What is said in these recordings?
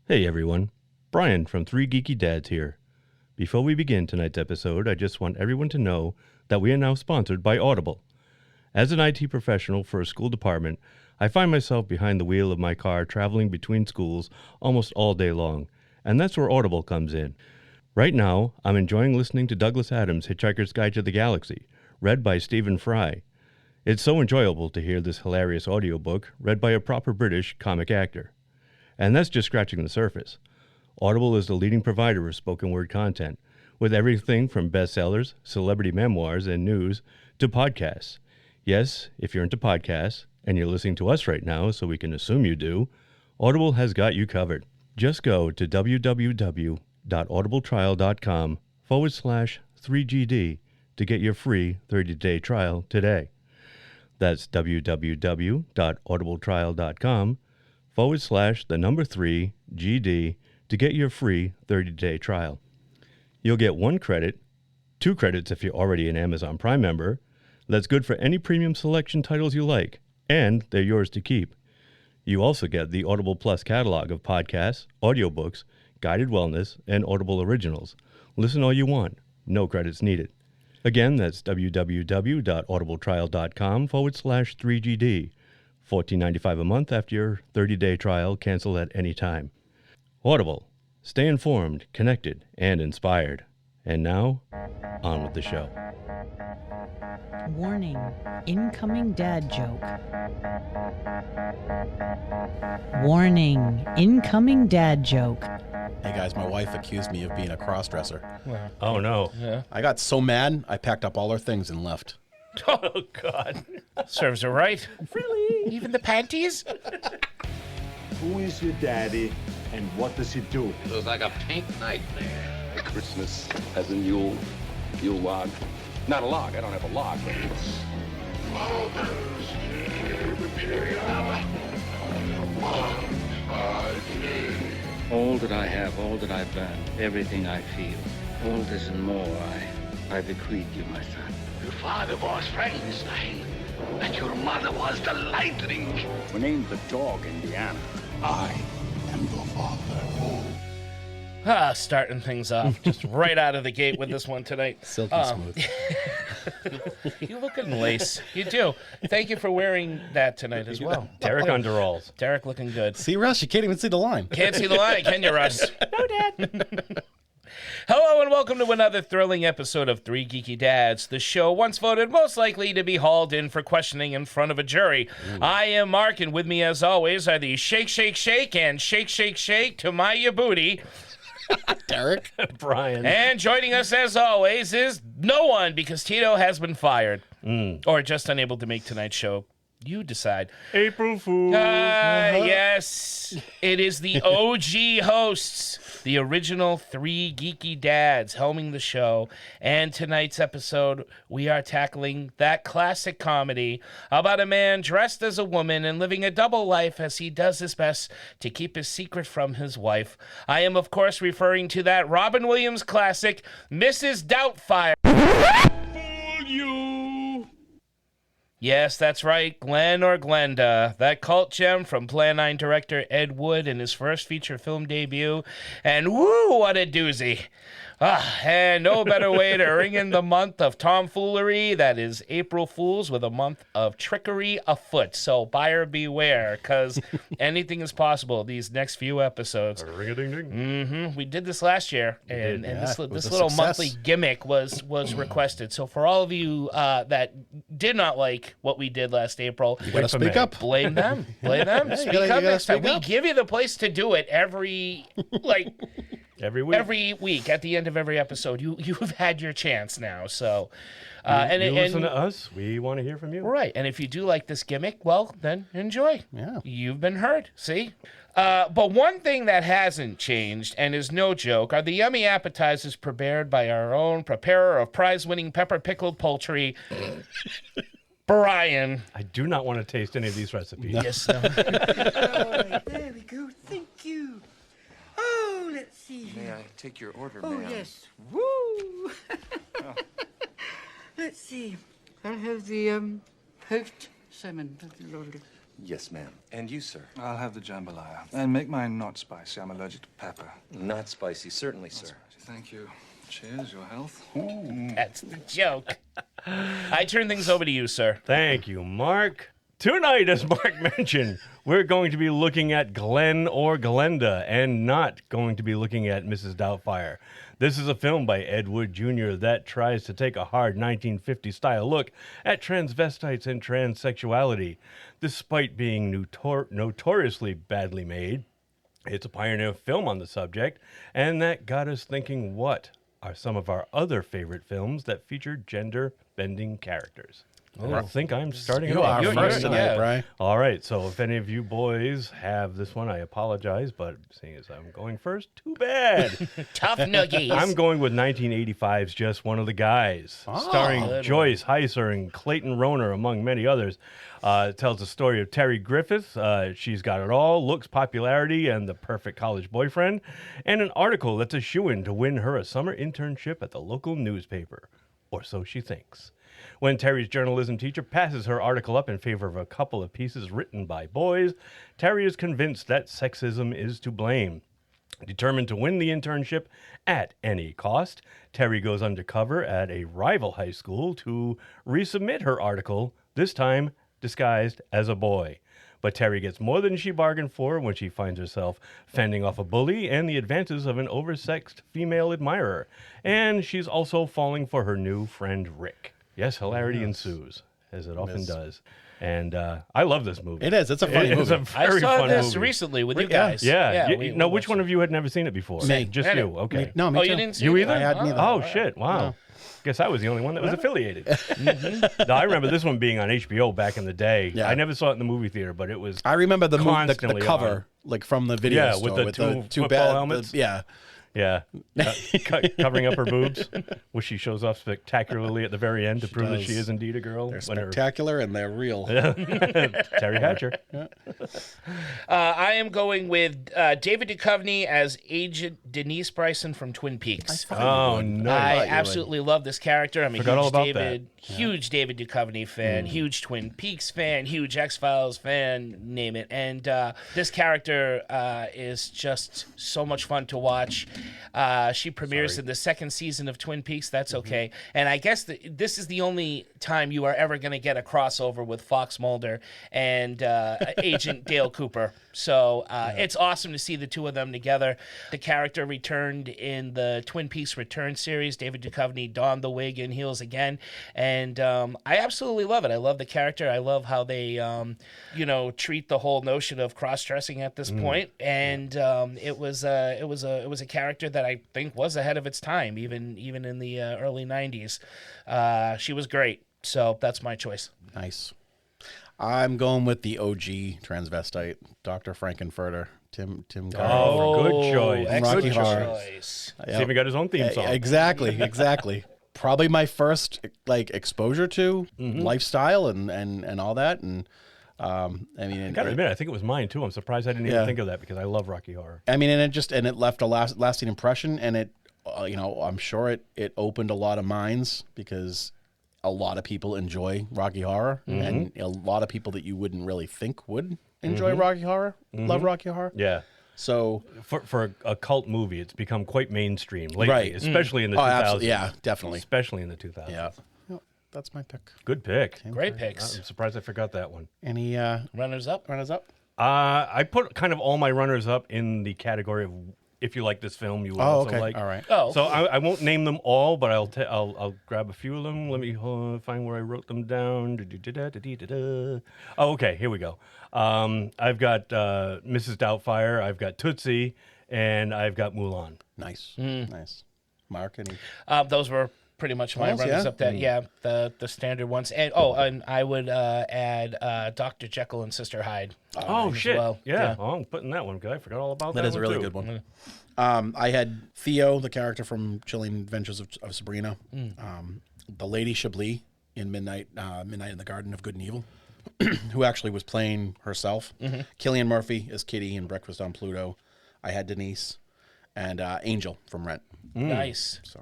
Hey everyone, Brian from Three Geeky Dads here. Before we begin tonight's episode, I just want everyone to know that we are now sponsored by Audible. As an IT professional for a school department, I find myself behind the wheel of my car traveling between schools almost all day long, and that's where Audible comes in. Right now, I'm enjoying listening to Douglas Adams' Hitchhiker's Guide to the Galaxy, read by Stephen Fry. It's so enjoyable to hear this hilarious audiobook read by a proper British comic actor. And that's just scratching the surface. Audible is the leading provider of spoken word content, with everything from bestsellers, celebrity memoirs, and news to podcasts. Yes, if you're into podcasts, and you're listening to us right now, so we can assume you do, Audible has got you covered. Just go to www.audibletrial.com/3GD to get your free 30-day trial today. That's www.audibletrial.com/3GD to get your free 30-day trial. You'll get 1 credit, 2 credits if you're already an Amazon Prime member. That's good for any premium selection titles you like, and they're yours to keep. You also get the Audible Plus catalog of podcasts, audiobooks, guided wellness, and Audible originals. Listen all you want. No credits needed. Again, that's www.audibletrial.com/3GD. $14.95 a month after your 30-day trial. Cancel at any time. Audible. Stay informed, connected, and inspired. And now, on with the show. Warning, incoming dad joke. Warning, incoming dad joke. Hey guys, my wife accused me of being a crossdresser. Wow. Oh, no. Yeah. I got so mad, I packed up all her things and left. Oh, God. Serves her right. Really? Even the panties? Who is your daddy and what does he do? It looks like a pink nightmare. Christmas as a Yule log. Not a log, I don't have a log. But it's all that I have, all that I've done, everything I feel, all this and more, I bequeath you, my son. Your father was Frankenstein, and your mother was the Lightning. We named the dog Indiana. I am your father. Starting things off just right out of the gate with this one tonight. Silky smooth. You look good in lace. You do. Thank you for wearing that tonight as well. Derek Underalls. Derek looking good. See, Russ, you can't even see the line. Can't see the line, can you, Russ? No, Dad. Hello and welcome to another thrilling episode of Three Geeky Dads, the show once voted most likely to be hauled in for questioning in front of a jury. I am Mark, and with me as always are the Shake, Shake, Shake and Shake, Shake, Shake to my ya booty. Derek. Brian. And joining us as always is no one, because Tito has been fired. Or just unable to make tonight's show. You decide. April Fool. Yes. It is the OG hosts, the original Three Geeky Dads helming the show. And tonight's episode, we are tackling that classic comedy about a man dressed as a woman and living a double life as he does his best to keep his secret from his wife. I am, of course, referring to that Robin Williams classic, Mrs. Doubtfire. Yes, that's right, Glenn or Glenda, that cult gem from Plan 9 director Ed Wood in his first feature film debut. And woo, what a doozy. And no better way to ring in the month of tomfoolery, that is April Fools, with a month of trickery afoot. So buyer beware, because anything is possible these next few episodes. Ring-a-ding-ding. We did this last year, and this it was a little success. monthly gimmick was requested. So for all of you that did not like what we did last April, You gotta speak up. blame them. Blame them. you Speak gotta up next time. speak We up. give you the place to do it every Every week. every week at the end of every episode. You've had your chance now. So You listen to us. We want to hear from you. right, and if you do like this gimmick, well, then enjoy. Yeah. You've been heard. See? But one thing that hasn't changed, and is no joke, are the yummy appetizers prepared by our own preparer of prize-winning pepper-pickled poultry, Brian. I do not want to taste any of these recipes. Yes, no. There we go. Thank you. Oh, let's see. May I take your order, Oh, ma'am? yes. Woo! Let's see. I'll have the poached salmon. Yes, ma'am. And you, sir? I'll have the jambalaya. And make mine not spicy. I'm allergic to pepper. Not spicy, certainly, sir. Thank you. Cheers, your health. That's the joke. I turn things over to you, sir. Thank you, Mark. Tonight, as Mark mentioned, we're going to be looking at Glenn or Glenda and not going to be looking at Mrs. Doubtfire. This is a film by Ed Wood Jr. that tries to take a hard 1950s-style look at transvestites and transsexuality. Despite being notoriously badly made, it's a pioneer film on the subject, and that got us thinking, what are some of our other favorite films that feature gender-bending characters? And I think I'm starting it You off. are first tonight, yeah. Brian. All right, so if any of you boys have this one, I apologize, but seeing as I'm going first, too bad. Tough noogies. I'm going with 1985's Just One of the Guys, starring Joyce Heiser and Clayton Rohner, among many others. It tells the story of Terry Griffith. She's got it all, looks, popularity, and the perfect college boyfriend, and an article that's a shoo-in to win her a summer internship at the local newspaper, or so she thinks. When Terry's journalism teacher passes her article up in favor of a couple of pieces written by boys, Terry is convinced that sexism is to blame. Determined to win the internship at any cost, Terry goes undercover at a rival high school to resubmit her article, this time disguised as a boy. But Terry gets more than she bargained for when she finds herself fending off a bully and the advances of an oversexed female admirer. And she's also falling for her new friend Rick. Yes, hilarity ensues, as it often does. And I love this movie. It is. It's a funny It is movie. a very I saw fun this movie. recently with you Yeah. guys. Yeah. we Now, which watched one it. of you had never seen it before? Me. Just Had you. it. Okay. No, me Oh, too. you didn't see You it? either? I had neither. Oh, shit. Wow. Guess I was the only one that was affiliated. No, I remember this one being on HBO back in the day. Yeah. I never saw it in the movie theater, but it was I remember the constantly cover, on. like from the video Yeah, store with the two football bad helmets. yeah. Yeah, covering up her boobs, which she shows off spectacularly at the very end to prove that she does. is indeed a girl. They're when her- spectacular and they're real. Terry Hatcher. I am going with David Duchovny as Agent Denise Bryson from Twin Peaks. Oh, nice. I absolutely love this character. I'm a Forgot all huge about David, huge David Duchovny fan, huge Twin Peaks fan, huge X-Files fan, name it. And this character is just so much fun to watch. She premieres in the second season of Twin Peaks. That's okay. And I guess this is the only time you are ever going to get a crossover with Fox Mulder and Agent Dale Cooper. So it's awesome to see the two of them together. The character returned in the Twin Peaks Return series. David Duchovny donned the wig and heels again. And I absolutely love it. I love the character. I love how they, treat the whole notion of cross-dressing at this point. And it was a character that I think was ahead of its time, even in the early 90s. She was great. So that's my choice. Nice. I'm going with the OG transvestite, Dr. Frankenfurter, Tim Curry. Oh, good choice. Excellent Rocky Horror. choice. He's even got his own theme song. Exactly. Probably my first exposure to lifestyle and all that. And I mean, I gotta admit, I think it was mine too. I'm surprised I didn't even think of that because I love Rocky Horror. I mean, and it left a lasting impression, and it, I'm sure it opened a lot of minds because a lot of people enjoy Rocky Horror, and a lot of people that you wouldn't really think would enjoy Rocky Horror love Rocky Horror. Yeah. So For a cult movie, it's become quite mainstream lately, Right. especially in the Oh, 2000s. absolutely. Yeah, definitely. Especially in the 2000s. Yeah. Yep, that's my pick. Good pick. Great picks. I'm surprised I forgot that one. Any Runners up. runners up? I put kind of all my runners up in the category of if you like this film, you will also okay. like. All right. Oh, So I won't name them all, but I'll grab a few of them. Let me find where I wrote them down. Oh, okay, here we go. I've got Mrs. Doubtfire, I've got Tootsie, and I've got Mulan. Nice. Nice. Mark, any? those were pretty much my Those, runners yeah? up. That the standard ones. And and I would add Dr. Jekyll and Sister Hyde. Oh, as shit. well. Yeah. Oh, I'm putting that one because I forgot all about that. That is a one, really too. good one. I had Theo, the character from Chilling Adventures of Sabrina. The Lady Chablis in Midnight in the Garden of Good and Evil, who actually was playing herself. Cillian Murphy as Kitty in Breakfast on Pluto. I had Denise and Angel from Rent. Nice. So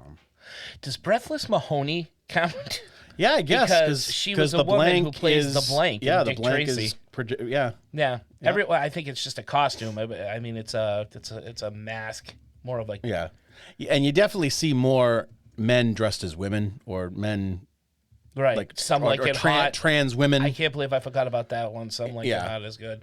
Does Breathless Mahoney count? Yeah, I guess because she was a the woman who blank plays is, the blank. Yeah, in the Dick blank Tracy. is yeah. Yeah. I think it's just a costume. I mean, it's a mask, more of like Yeah, and you definitely see more men dressed as women or men right. like Some or, like or it hot. trans women. I can't believe I forgot about that one. Some like it Yeah. hot is good.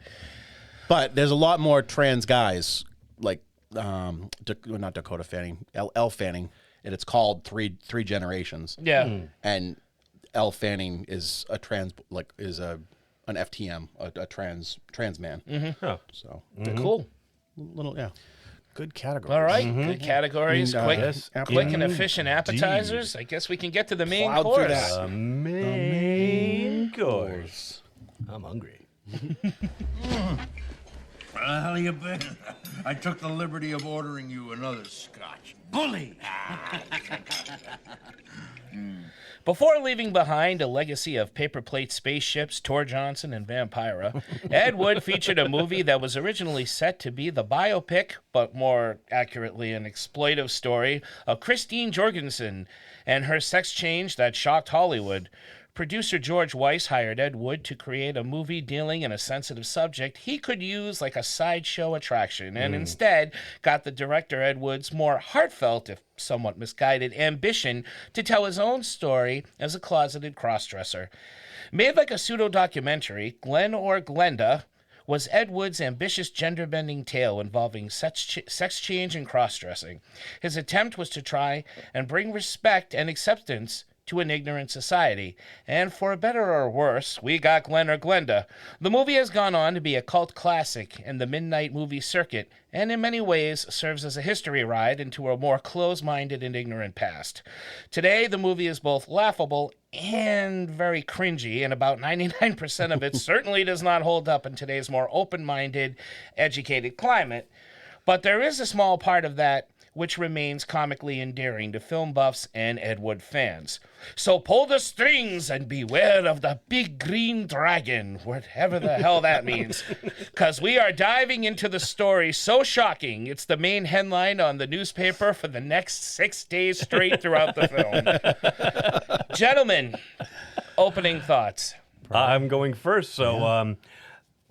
But there's a lot more trans guys like not Dakota Fanning, Elle Fanning, and it's called Three Generations. Yeah. And Elle Fanning is a trans an FTM, a trans man. Oh. So Cool. little good category. All right. Good categories. Quick, yes, quick and efficient appetizers. I guess we can get to the main Plowed through course. that. Main course. I'm hungry. Where the hell you been? I took the liberty of ordering you another scotch. Bully! Before leaving behind a legacy of paper plate spaceships, Tor Johnson, and Vampira, Ed Wood featured a movie that was originally set to be the biopic, but more accurately an exploitive story, of Christine Jorgensen and her sex change that shocked Hollywood. Producer George Weiss hired Ed Wood to create a movie dealing in a sensitive subject he could use like a sideshow attraction, and instead got the director Ed Wood's more heartfelt, if somewhat misguided, ambition to tell his own story as a closeted crossdresser. Made like a pseudo-documentary, Glenn or Glenda was Ed Wood's ambitious gender-bending tale involving sex change and cross-dressing. His attempt was to try and bring respect and acceptance to an ignorant society. And for better or worse, we got Glenn or Glenda. The movie has gone on to be a cult classic in the midnight movie circuit, and in many ways serves as a history ride into a more close-minded and ignorant past. Today, the movie is both laughable and very cringy, and about 99% of it certainly does not hold up in today's more open-minded, educated climate. But there is a small part of that which remains comically endearing to film buffs and Ed Wood fans. So pull the strings and beware of the big green dragon, whatever the hell that means. Because we are diving into the story so shocking, it's the main headline on the newspaper for the next 6 days straight throughout the film. Gentlemen, opening thoughts. I'm going first, so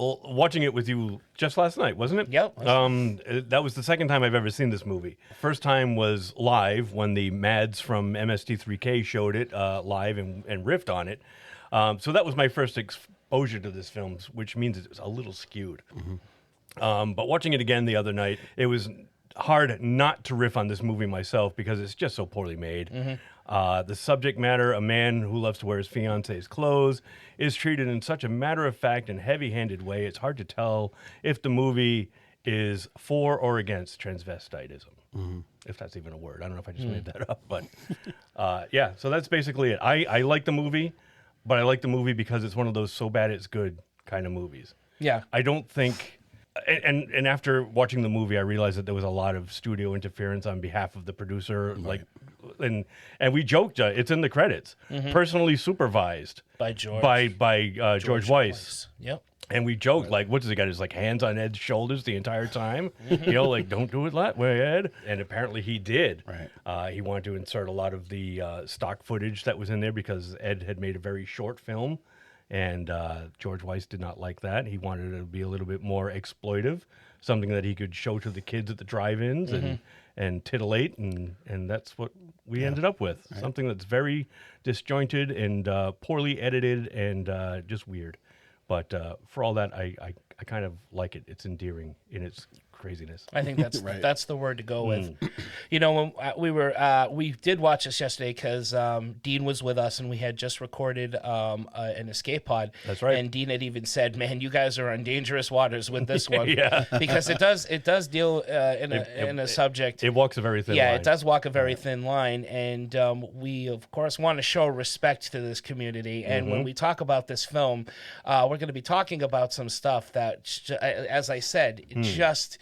watching it with you just last night, wasn't it? Yep. That was the second time I've ever seen this movie. First time was live when the Mads from MST3K showed it live and riffed on it. So that was my first exposure to this film, which means it was a little skewed. But watching it again the other night, it was hard not to riff on this movie myself because it's just so poorly made. The subject matter, a man who loves to wear his fiance's clothes, is treated in such a matter-of-fact and heavy-handed way, it's hard to tell if the movie is for or against transvestitism. If that's even a word. I don't know if I just made that up. But yeah, so that's basically it. I like the movie, but I like the movie because it's one of those so bad it's good kind of movies. Yeah. I don't think... And after watching the movie, I realized that there was a lot of studio interference on behalf of the producer. Like, and we joked, it's in the credits, personally supervised By George. by George Weiss. Yep. And we joked, like, what does he got? His like hands on Ed's shoulders the entire time, you know, like don't do it that way, Ed. And apparently he did. Right. He wanted to insert a lot of the stock footage that was in there because Ed had made a very short film. And George Weiss did not like that. He wanted it to be a little bit more exploitive, something that he could show to the kids at the drive-ins and titillate, and that's what we ended up with. Right. Something that's very disjointed and poorly edited and just weird. But for all that, I kind of like it. It's endearing in its craziness. I think that's that's the word to go with. You know, when we did watch this yesterday because Dean was with us and we had just recorded an escape pod. That's right. And Dean had even said, "Man, you guys are on dangerous waters with this one." Yeah. Because it does deal in a subject. It walks a very thin line. Yeah, it does walk a very thin line, and we of course want to show respect to this community. And when we talk about this film, we're going to be talking about some stuff that, as I said, just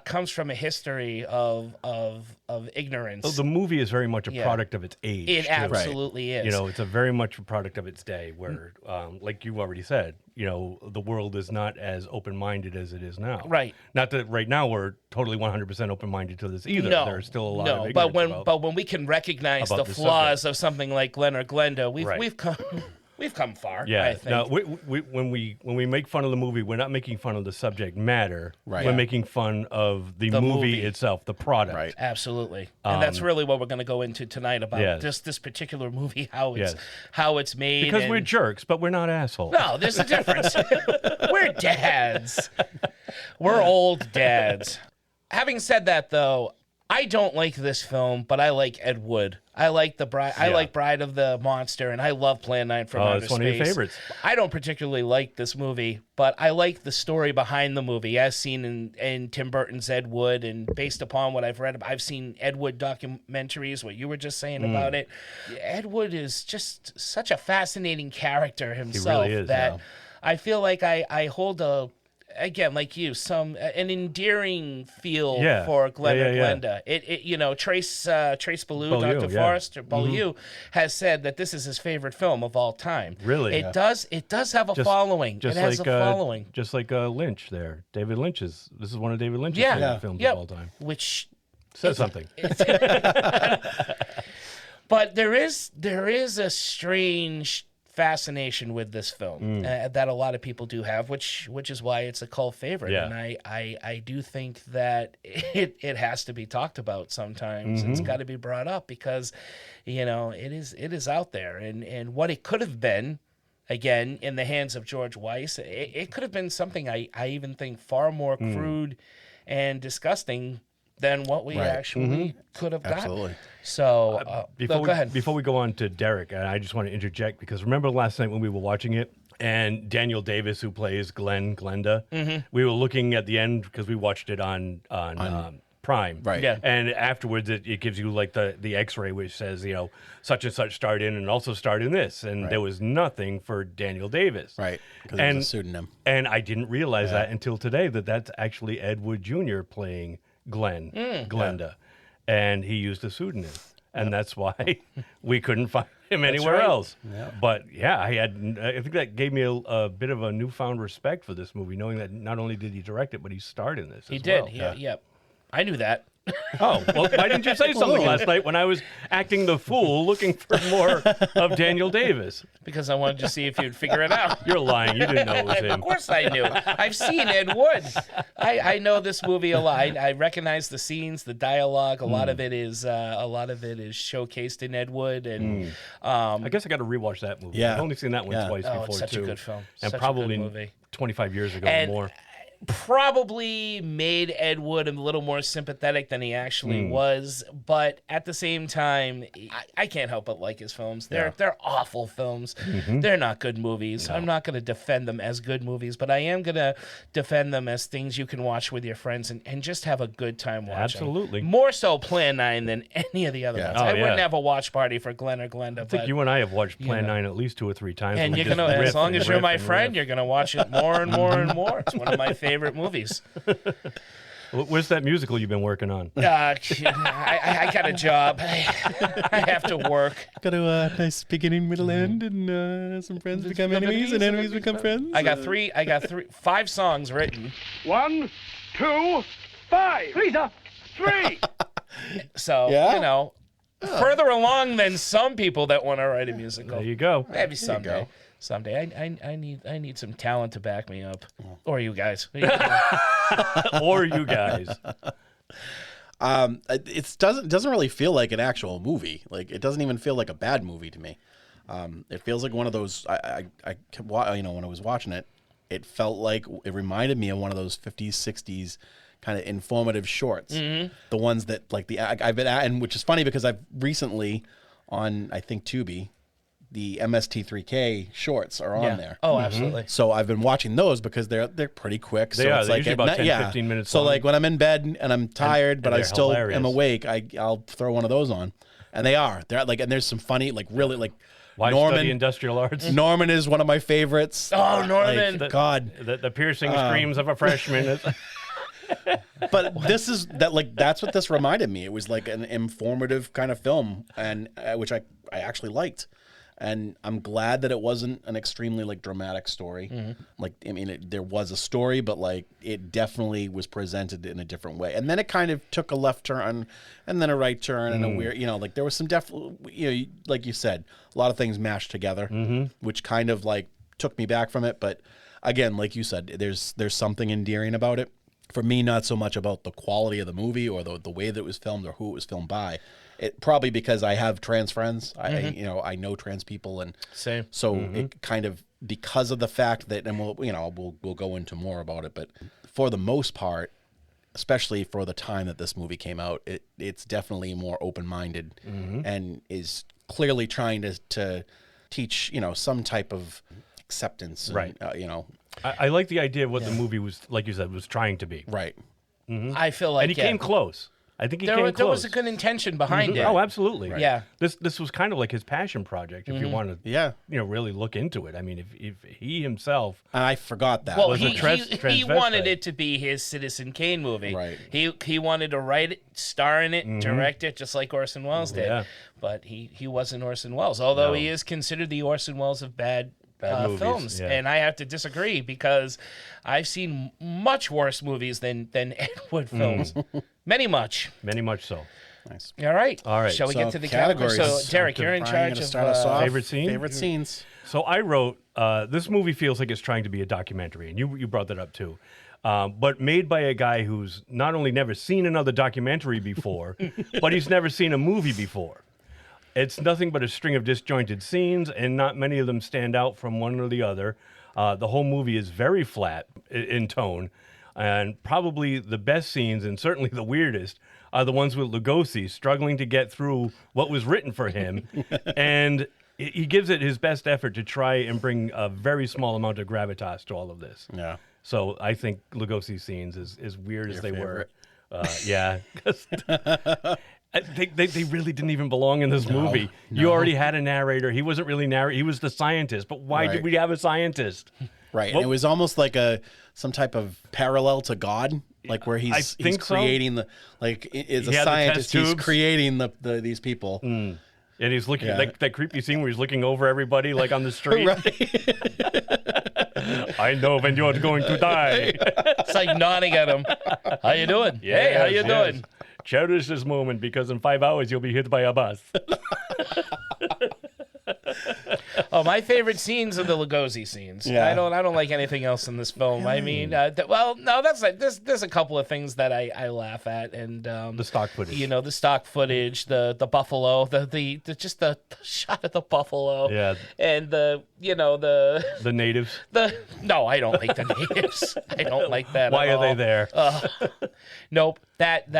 comes from a history of ignorance. The movie is very much a product of its age. It too. absolutely is. You know, it's a very much a product of its day where, like you already said, you know, the world is not as open-minded as it is now. Right. Not that right now we're totally 100% open-minded to this either. No, There's still a lot of but ignorance when we can recognize the about this flaws of something like Glenn or Glenda, Right. we've come far. Yeah. I think. Now, when we make fun of the movie, we're not making fun of the subject matter. Right. We're Yeah. making fun of the The movie movie. itself, the product. Right. Absolutely, and that's really what we're going to go into tonight about Yes. just this particular movie, how it's Yes. how it's made. Because we're and- jerks, but we're not assholes. No, there's a difference. We're dads. We're old dads. Having said that, though, I don't like this film, but I like Ed Wood. I like the Bride. I Yeah. like Bride of the Monster, and I love Plan 9 from Outer it's one of your Space. favorites. I don't particularly like this movie, but I like the story behind the movie, as seen in Tim Burton's Ed Wood, and based upon what I've read. I've seen Ed Wood documentaries. What you were just saying about it, Ed Wood is just such a fascinating character himself. is, that yeah. I feel like I hold again, like you, an endearing feel Yeah. for Glenn Yeah, or yeah, yeah. Glenda. It you know, Trace Beaulieu, Beaulieu, Dr. yeah. Forrester Beaulieu, has said that this is his favorite film of all time. Really? It does have a following. It has a following. Just like Lynch there. David Lynch's. This is one of David Lynch's Yeah. favorite films Yep. of all time. Which Says something. But there is a strange fascination with this film that a lot of people do have, which is why it's a cult favorite. Yeah. And I do think that it has to be talked about sometimes. It's got to be brought up because, you know, it is out there, and what it could have been. Again, in the hands of George Weiss, it could have been something I even think far more crude and disgusting than what we actually could have gotten. Absolutely. So, Before go ahead. Before we go on to Derek, I just want to interject because remember last night when we were watching it and Daniel Davis, who plays Glenda, we were looking at the end because we watched it on Prime. Right. Yeah. And afterwards, it gives you like the X-ray which says, you know, such and such starred in and also starred in this. And there was nothing for Daniel Davis. Right. Because it was a pseudonym. And I didn't realize that until today, that's actually Ed Wood Jr. playing Glenda. And he used a pseudonym. And that's why we couldn't find him anywhere right. else. But yeah, I think that gave me a bit of a newfound respect for this movie, knowing that not only did he direct it, but he starred in this He as did. well. Yep. I knew that. Oh, well, why didn't you say something last night when I was acting the fool looking for more of Daniel Davis? Because I wanted to see if you'd figure it out. You're lying. You didn't know it was Of him. course I knew. I've seen Ed Wood. I know this movie a lot. I recognize the scenes, the dialogue. A lot of it is showcased in Ed Wood, and I guess I got to rewatch that movie. Yeah. I've only seen that one twice Oh, before, it's such too. a good film. And Such a good probably movie. 25 years ago And or more. probably made Ed Wood a little more sympathetic than he actually was, but at the same time, I can't help but like his films. They're awful films. They're not good movies. I'm not going to defend them as good movies, but I am going to defend them as things you can watch with your friends and just have a good time watching. Absolutely. More so Plan 9 than any of the other ones. Oh, I yeah. wouldn't have a watch party for Glenn or Glenda. I think you and I have watched Plan know. 9 at least 2 or 3 times. And we you're just gonna, riff as long and as you're riff my and friend, riff. you're gonna watch it more and more and more. It's one of my favorite movies. Where's that musical you've been working on? I got a job. I have to work. Got a nice beginning, middle, end, and some friends become enemies, and enemies become friends. I got 5 songs written. 1, 2, 5. 3. So Yeah? you know, further along than some people that want to write a musical. There you go. Maybe someday. Someday. I need some talent to back me up, or you guys. Or you guys. It doesn't really feel like an actual movie. Like it doesn't even feel like a bad movie to me. It feels like one of those. When I was watching it, it felt like it reminded me of one of those 50s, 60s kind of informative shorts. The ones that like I've been at, and which is funny because I've recently on I think Tubi, the MST3K shorts are on there. Oh, absolutely. So I've been watching those because they're pretty quick. So They are. it's They're like usually at about night- 10, 15 minutes So long. like when I'm in bed and I'm tired, but I they're still hilarious. am awake, I'll throw one of those on, and they're like, and there's some funny, like really like Why study industrial arts? Norman is one of my favorites. Oh, Norman. Like, God. The piercing screams of a freshman. But that's what this reminded me. It was like an informative kind of film, and which I actually liked. And I'm glad that it wasn't an extremely like dramatic story. Like, I mean, there was a story, but like it definitely was presented in a different way. And then it kind of took a left turn and then a right turn and a weird, like there was some like you said, a lot of things mashed together, which kind of like took me back from it. But again, like you said, there's something endearing about it. For me, not so much about the quality of the movie or the way that it was filmed or who it was filmed by. It probably because I have trans friends. I know trans people, and same. So it kind of, because of the fact that, and we'll go into more about it, but for the most part, especially for the time that this movie came out, it's definitely more open-minded and is clearly trying to teach some type of acceptance. And, right. I like the idea of what the movie was, like you said, was trying to be. Right. I feel like and he came close. I think there was a good intention behind it. Oh, absolutely. Right. Yeah. This was kind of like his passion project, if you want to, really look into it. I mean, if he himself, and I forgot that. Well, he wanted it to be his Citizen Kane movie. Right. He wanted to write it, star in it, direct it, just like Orson Welles did. Yeah. But he wasn't Orson Welles, although he is considered the Orson Welles of bad films, and I have to disagree because I've seen much worse movies than Ed Wood films. Many much so. Nice. All right. Shall we get to the categories? So, Derek, you're in charge of start us off. Favorite scene? Favorite scenes. So I wrote, this movie feels like it's trying to be a documentary, and you brought that up too. But made by a guy who's not only never seen another documentary before, but he's never seen a movie before. It's nothing but a string of disjointed scenes, and not many of them stand out from one or the other. The whole movie is very flat in tone, and probably the best scenes, and certainly the weirdest, are the ones with Lugosi struggling to get through what was written for him. And he gives it his best effort to try and bring a very small amount of gravitas to all of this. Yeah. So I think Lugosi's scenes, as weird as they favorite? were, yeah. They really didn't even belong in this movie. No. You already had a narrator. He wasn't really narrating. He was the scientist. But why did we have a scientist? Right. Well, and it was almost like some type of parallel to God, like where he's creating so. As a scientist, he's creating these people. And he's looking like that creepy scene where he's looking over everybody like on the street. I know when you're going to die. It's like nodding at him. How you doing? Hey, how you doing? Cherish this moment because in 5 hours you'll be hit by a bus. Oh, my favorite scenes are the Lugosi scenes. Yeah. I don't like anything else in this film. I mean, there's a couple of things that I laugh at, and the stock footage. The stock footage, the buffalo, the shot of the buffalo. Yeah. And the natives. No, I don't like the natives. I don't like that. Why at are all. they there? Nope. That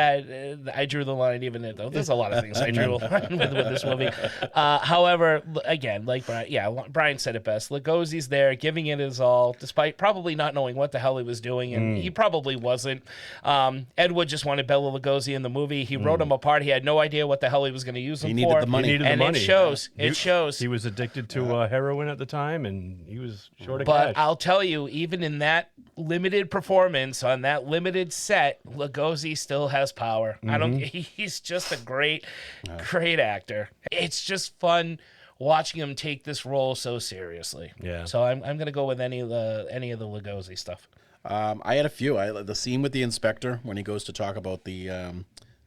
I drew the line even in though. There's a lot of things I drew the line with this movie. However, again, like Brian said it best. Lugosi's there, giving it his all, despite probably not knowing what the hell he was doing, and he probably wasn't. Ed Wood just wanted Bela Lugosi in the movie. He wrote him apart. He had no idea what the hell he was going to use him for. He needed the money. It shows. It shows. He was addicted to heroin at the time, and he was short of But cash. I'll tell you, even in that limited performance on that limited set, Lugosi still has power. He's just a great actor. It's just fun watching him take this role so seriously. Yeah. So I'm gonna go with any of the Lugosi stuff. I had a few. The scene with the inspector when he goes to talk about the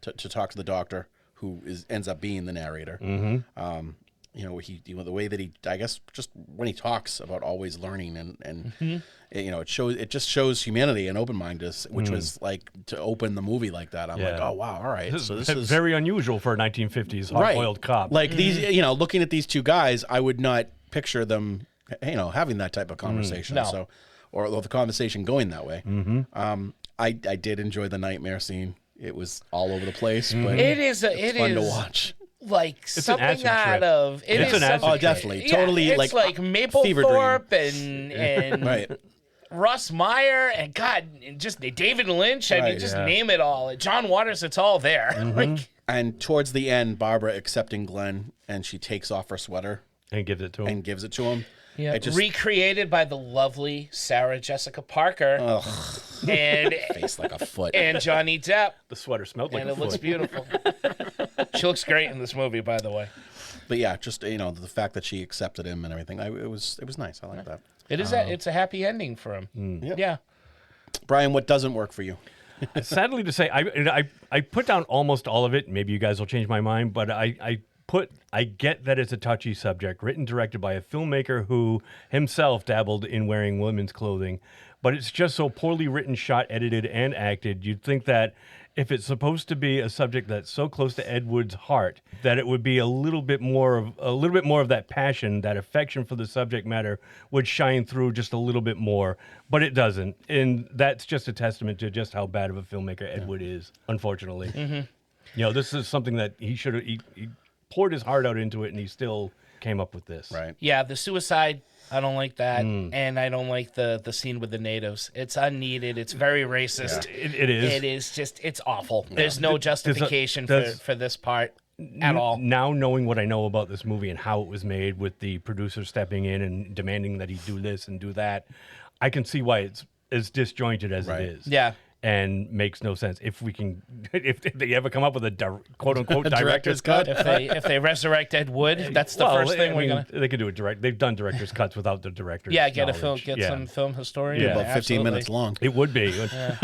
to talk to the doctor who ends up being the narrator. The way that he, I guess, just when he talks about always learning and it just shows humanity and open-mindedness, which was like to open the movie like that. I'm like, oh wow, all right. So this is very unusual for a 1950s hard-boiled cop. Like these, looking at these two guys, I would not picture them, having that type of conversation. No. So, or the conversation going that way. I did enjoy the nightmare scene. It was all over the place, but it's fun to watch. Like something out of definitely, totally. It's like Maplethorpe and right. Russ Meyer and just David Lynch. I mean, just name it all. John Waters. It's all there. And towards the end, Barbara accepting Glenn, and she takes off her sweater and gives it to him. Yeah, It just recreated by the lovely Sarah Jessica Parker and face like a foot. and Johnny Depp, The sweater smelled like and a it looks foot. beautiful. She looks great in this movie, by the way. But yeah, just the fact that she accepted him and everything, it was nice. I like that. It is it's a happy ending for him. Yeah. Brian, what doesn't work for you? Sadly to say, I put down almost all of it. Maybe you guys will change my mind, but I get that it's a touchy subject, written, directed by a filmmaker who himself dabbled in wearing women's clothing, but it's just so poorly written, shot, edited, and acted. You'd think that if it's supposed to be a subject that's so close to Ed Wood's heart, that it would be a little bit more of that passion, that affection for the subject matter would shine through just a little bit more, but it doesn't. And that's just a testament to just how bad of a filmmaker Ed Wood is, unfortunately. This is something that he should have, he poured his heart out into it, and he still came up with this. Right. Yeah, the suicide, I don't like that. And I don't like the scene with the natives. It's unneeded. It's very racist. It is. It is just, it's awful. There's no justification does- for this part at all. Now knowing what I know about this movie and how it was made, with the producer stepping in and demanding that he do this and do that, I can see why it's as disjointed as it is. Yeah. And makes no sense. If they ever come up with a quote unquote director's cut, If they resurrect Ed Wood, that's the first thing we're gonna. They could do a direct. They've done director's cuts without the director's. Yeah, get knowledge. some film historian. Yeah. About 15 absolutely. minutes long. It would be,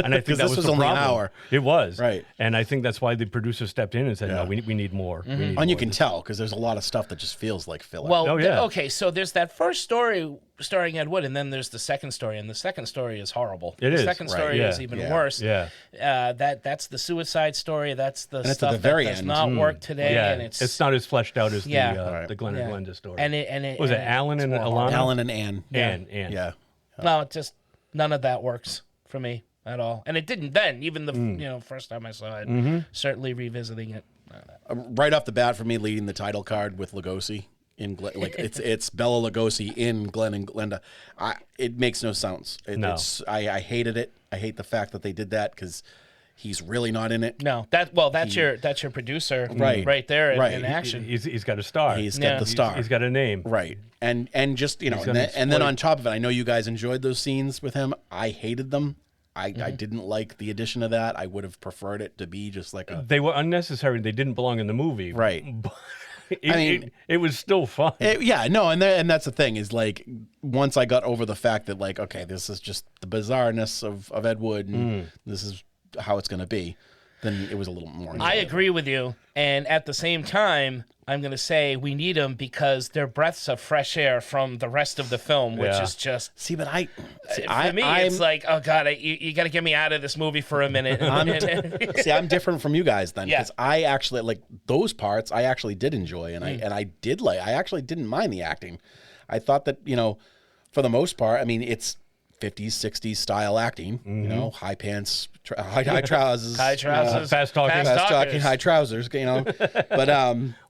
and I think that this was the only an problem. hour. It was, Right. And I think that's why the producer stepped in and said, Yeah. "No, we need more." We need And more. you can tell because there's a lot of stuff that just feels like filler. Well, Oh, yeah. okay, so there's that first story starring Ed Wood, and then there's the second story, and the second story is horrible. It the is, second right, story yeah, is even yeah. worse. Yeah. That's the suicide story. That's the it's at stuff the very that does end. not work today, Yeah, and it's not as fleshed out as Yeah. the Glenn yeah. and Glenda story. And it was it and Alan it's and more Alana? horrible. Alan and Anne. Anne. Yeah. No, it just none of that works for me at all, and it didn't then. Even the first time I saw it, certainly revisiting it. Right off the bat, for me, leading the title card with Lugosi in it's Bella Lugosi in Glenn and Glenda. It makes no sense. No. I hated it. I hate the fact that they did that because he's really not in it. No, that's your producer Right. there Right. in action. He's got a star. He's Yeah. got the star. He's got a name. Right. And just He's and gonna then on exploit- top of it, I know you guys enjoyed those scenes with him. I hated them. I didn't like the addition of that. I would have preferred it to be just like a They were unnecessary. They didn't belong in the movie. Right. But I mean- it was still fun. and that's the thing is like once I got over the fact that like okay, this is just the bizarreness of Ed Wood and this is how it's going to be, then it was a little more. I agree with you, and at the same time, I'm going to say we need them because they're breaths of fresh air from the rest of the film, which Yeah. is just See, but for me, it's like, oh god, you got to get me out of this movie for a minute. I'm different from you guys then Yeah. because I actually like those parts. I actually did enjoy, and I did like. I actually didn't mind the acting. I thought that for the most part, I mean, it's 50s, 60s style acting. High pants, high trousers, High trousers, fast talking. fast talking, talkers. high trousers. But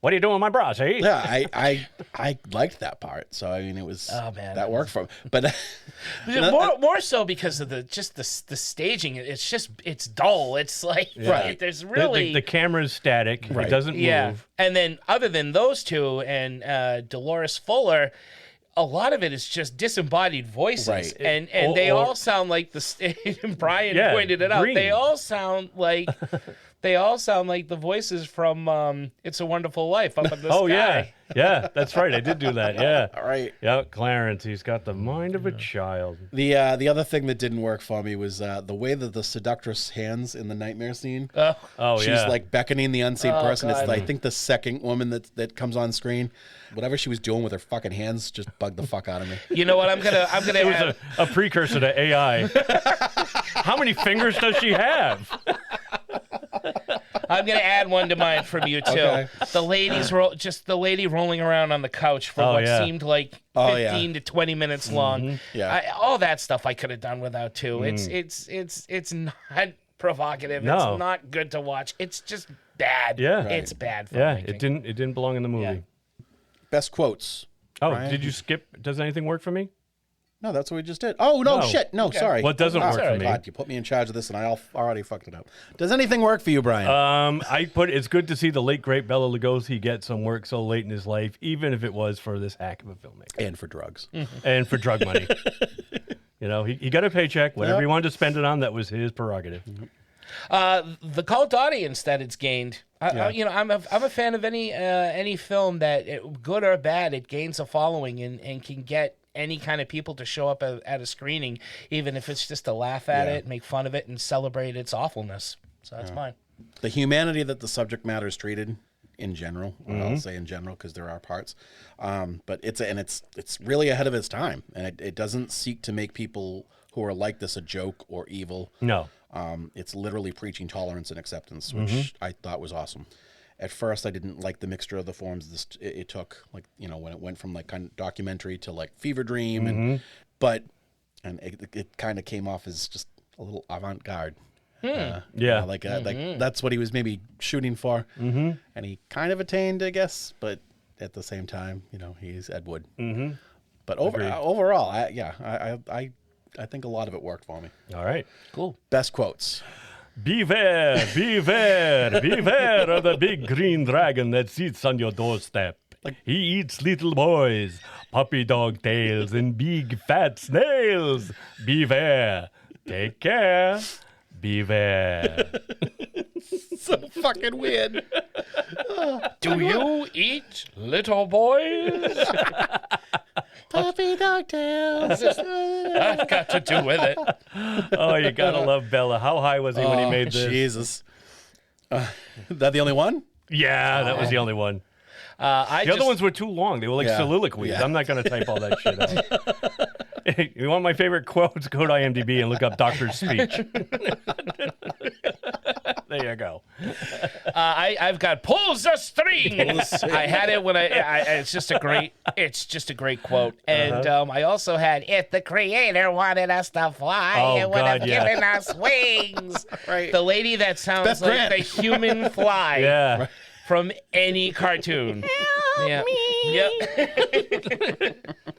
What are you doing with my bras, eh? yeah, I liked that part. So I mean, it was Oh, man. that worked for me. But more so because of the staging. It's dull. It's like Right. There's really The camera's static. Right. It doesn't move. And then other than those two and Dolores Fuller, a lot of it is just disembodied voices, Right. and Or- they or- all sound like Brian Yeah, pointed it out. green. They all sound like the voices from It's a Wonderful Life up in the Oh sky. yeah, that's right. I did do that. Yeah. all right. Yeah, Clarence. He's got the mind of a child. The other thing that didn't work for me was the way that the seductress hands in the nightmare scene. Oh She's yeah. like beckoning the unseen Oh, person. It's God. I think the second woman that comes on screen. Whatever she was doing with her fucking hands just bugged the fuck out of me. You know what? I'm gonna It was a precursor to AI. How many fingers does she have? I'm gonna add one to mine from you too. Okay. The lady rolling around on the couch for Oh, what yeah. seemed like 15 Oh, yeah. to 20 minutes long. Yeah. All that stuff I could have done without too. It's not provocative. No. It's not good to watch. It's just bad. Yeah. Right. It's bad. Yeah, filmmaking. it didn't belong in the movie. Yeah. Best quotes. Oh, Brian? did you skip? Does anything work for me? No, that's what we just did. Oh, no, No. shit. No, sorry. What doesn't work for me? God, you put me in charge of this, and I already fucked it up. Does anything work for you, Brian? It's good to see the late great Bela Lugosi get some work so late in his life, even if it was for this hack of a filmmaker And for drugs. and for drug money. He got a paycheck. Whatever he wanted to spend it on, that was his prerogative. The cult audience that it's gained. I'm a fan of any film that, good or bad, it gains a following and can get any kind of people to show up at a screening, even if it's just to laugh at it, make fun of it, and celebrate its awfulness. So that's fine. The humanity that the subject matter is treated in general, I'll say in general because there are parts, but it's really ahead of its time, and it doesn't seek to make people who are like this a joke or evil. No. It's literally preaching tolerance and acceptance, which I thought was awesome. At first, I didn't like the mixture of the forms it took, when it went from like kind of documentary to like fever dream, but it kind of came off as just a little avant-garde. That's what he was maybe shooting for, and he kind of attained, I guess. But at the same time, he's Ed Wood. But overall, I think a lot of it worked for me. All right. Cool. Best quotes. Beware, beware, beware of the big green dragon that sits on your doorstep. He eats little boys, puppy dog tails, and big fat snails. Beware. Take care. Beware. So fucking weird. Do you eat little boys? Puppy dog tails. I've got to do with it. Oh, you gotta love Bella. How high was he when he made this? Jesus. That the only one? Yeah, that was the only one. The other ones were too long. They were like soliloquies. Yeah. I'm not going to type all that shit out. You want my favorite quotes? Go to IMDb and look up Doctor's speech. There you go. I've got pulls the strings. I had it when it's just a great quote. And I also had, if the creator wanted us to fly, it would have given us wings. Right. The lady that sounds Beth like Grant. the human fly Yeah. from any cartoon. Yep.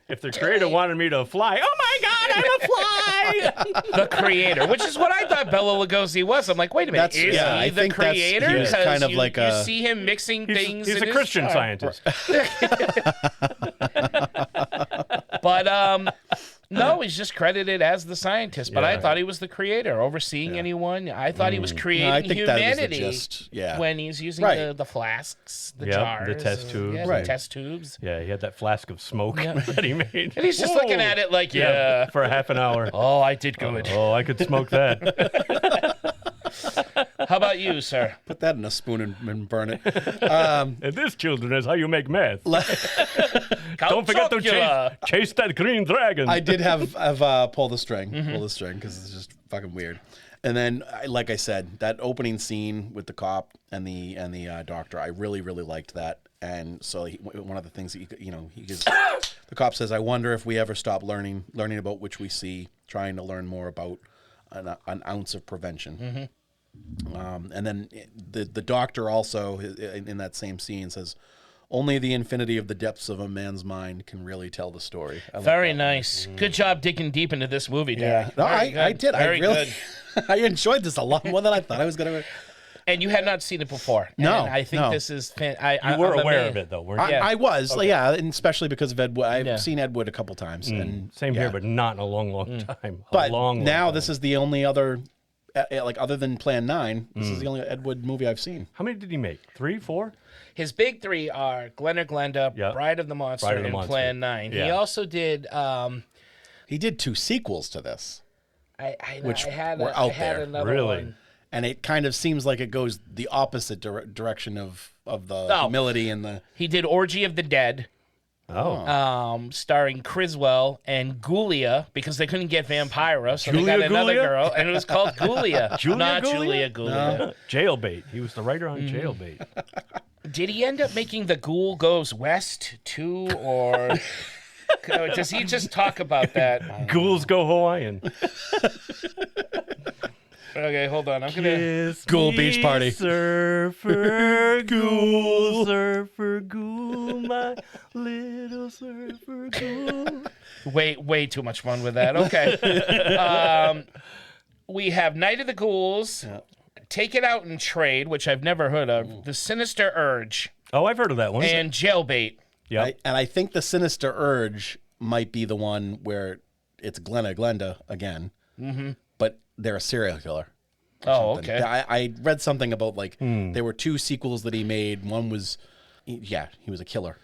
If the creator wanted me to fly, oh my God, I'm a fly! The creator, which is what I thought Bela Lugosi was. I'm like, wait a minute, is I he the think that's- creator? he was 'Cause kind of you, like you a- see him mixing things. He's in a his Christian art. scientist. But no, he's just credited as the scientist. But I thought he was the creator, overseeing anyone. I thought he was creating I think that was the humanity gist. Yeah. when he's using Right. the flasks, the Yep, jars, the test tubes. yeah, Right. the test tubes. Yeah, he had that flask of smoke that he made. And he's just looking at it like, for a half an hour. oh, I did good. Oh, I could smoke that. How about you, sir? Put that in a spoon and burn it. And this, children, is how you make meth. Don't forget to Chocula. chase that green dragon. I did have pull the string because it's just fucking weird. And then, like I said, that opening scene with the cop and the doctor, I really liked that. And so one of the things that he gives, the cop says, "I wonder if we ever stop learning about which we see, trying to learn more about an ounce of prevention." And then the doctor also in that same scene says, "Only the infinity of the depths of a man's mind can really tell the story." I like Very that. nice. Good job digging deep into this movie, Derek. No, Very I good. did. Very I really, good. I enjoyed this a lot more than I thought I was gonna. And you had not seen it before. No, And I think no. this is. you were I'm aware amazed. of it, though, weren't you? I was, yeah, and especially because of Ed Wood. I've Yeah. seen Ed Wood a couple times, and Same yeah. here, but not in a long time. But long now time. this is the only other, like other than Plan 9, this is the only Ed Wood movie I've seen. How many did he make? 3, 4? His big three are Glen or Glenda, Yeah. Bride of the Monster, Bride of the and Monster. Plan 9. He Yeah. also did. He did 2 sequels to this, which I had were I out had there. another Really? one. and it kind of seems like it goes the opposite direction of the Oh. humility and the. He did Orgy of the Dead, Oh. starring Criswell and Gulia, because they couldn't get Vampira, so Julia they got another Gulia? girl, and it was called Gulia. Julia Not Gulia? Julia Gulia. Jailbait. He was the writer on Jailbait. Did he end up making The Ghoul Goes West too, or does he just talk about that? Ghouls go Hawaiian. Okay, hold on. I'm gonna. Kiss Ghoul me, Beach Party. Surfer ghoul, surfer ghoul, my little surfer ghoul. Way too much fun with that. Okay. We have Night of the Ghouls, Take It Out and Trade, which I've never heard of, The Sinister Urge, Oh, I've heard of that one. and Jailbait. Yeah. And I think the Sinister Urge might be the one where it's Glenda again, but they're a serial killer. Oh, something. okay. I read something about there were 2 sequels that he made. One was, he was a killer,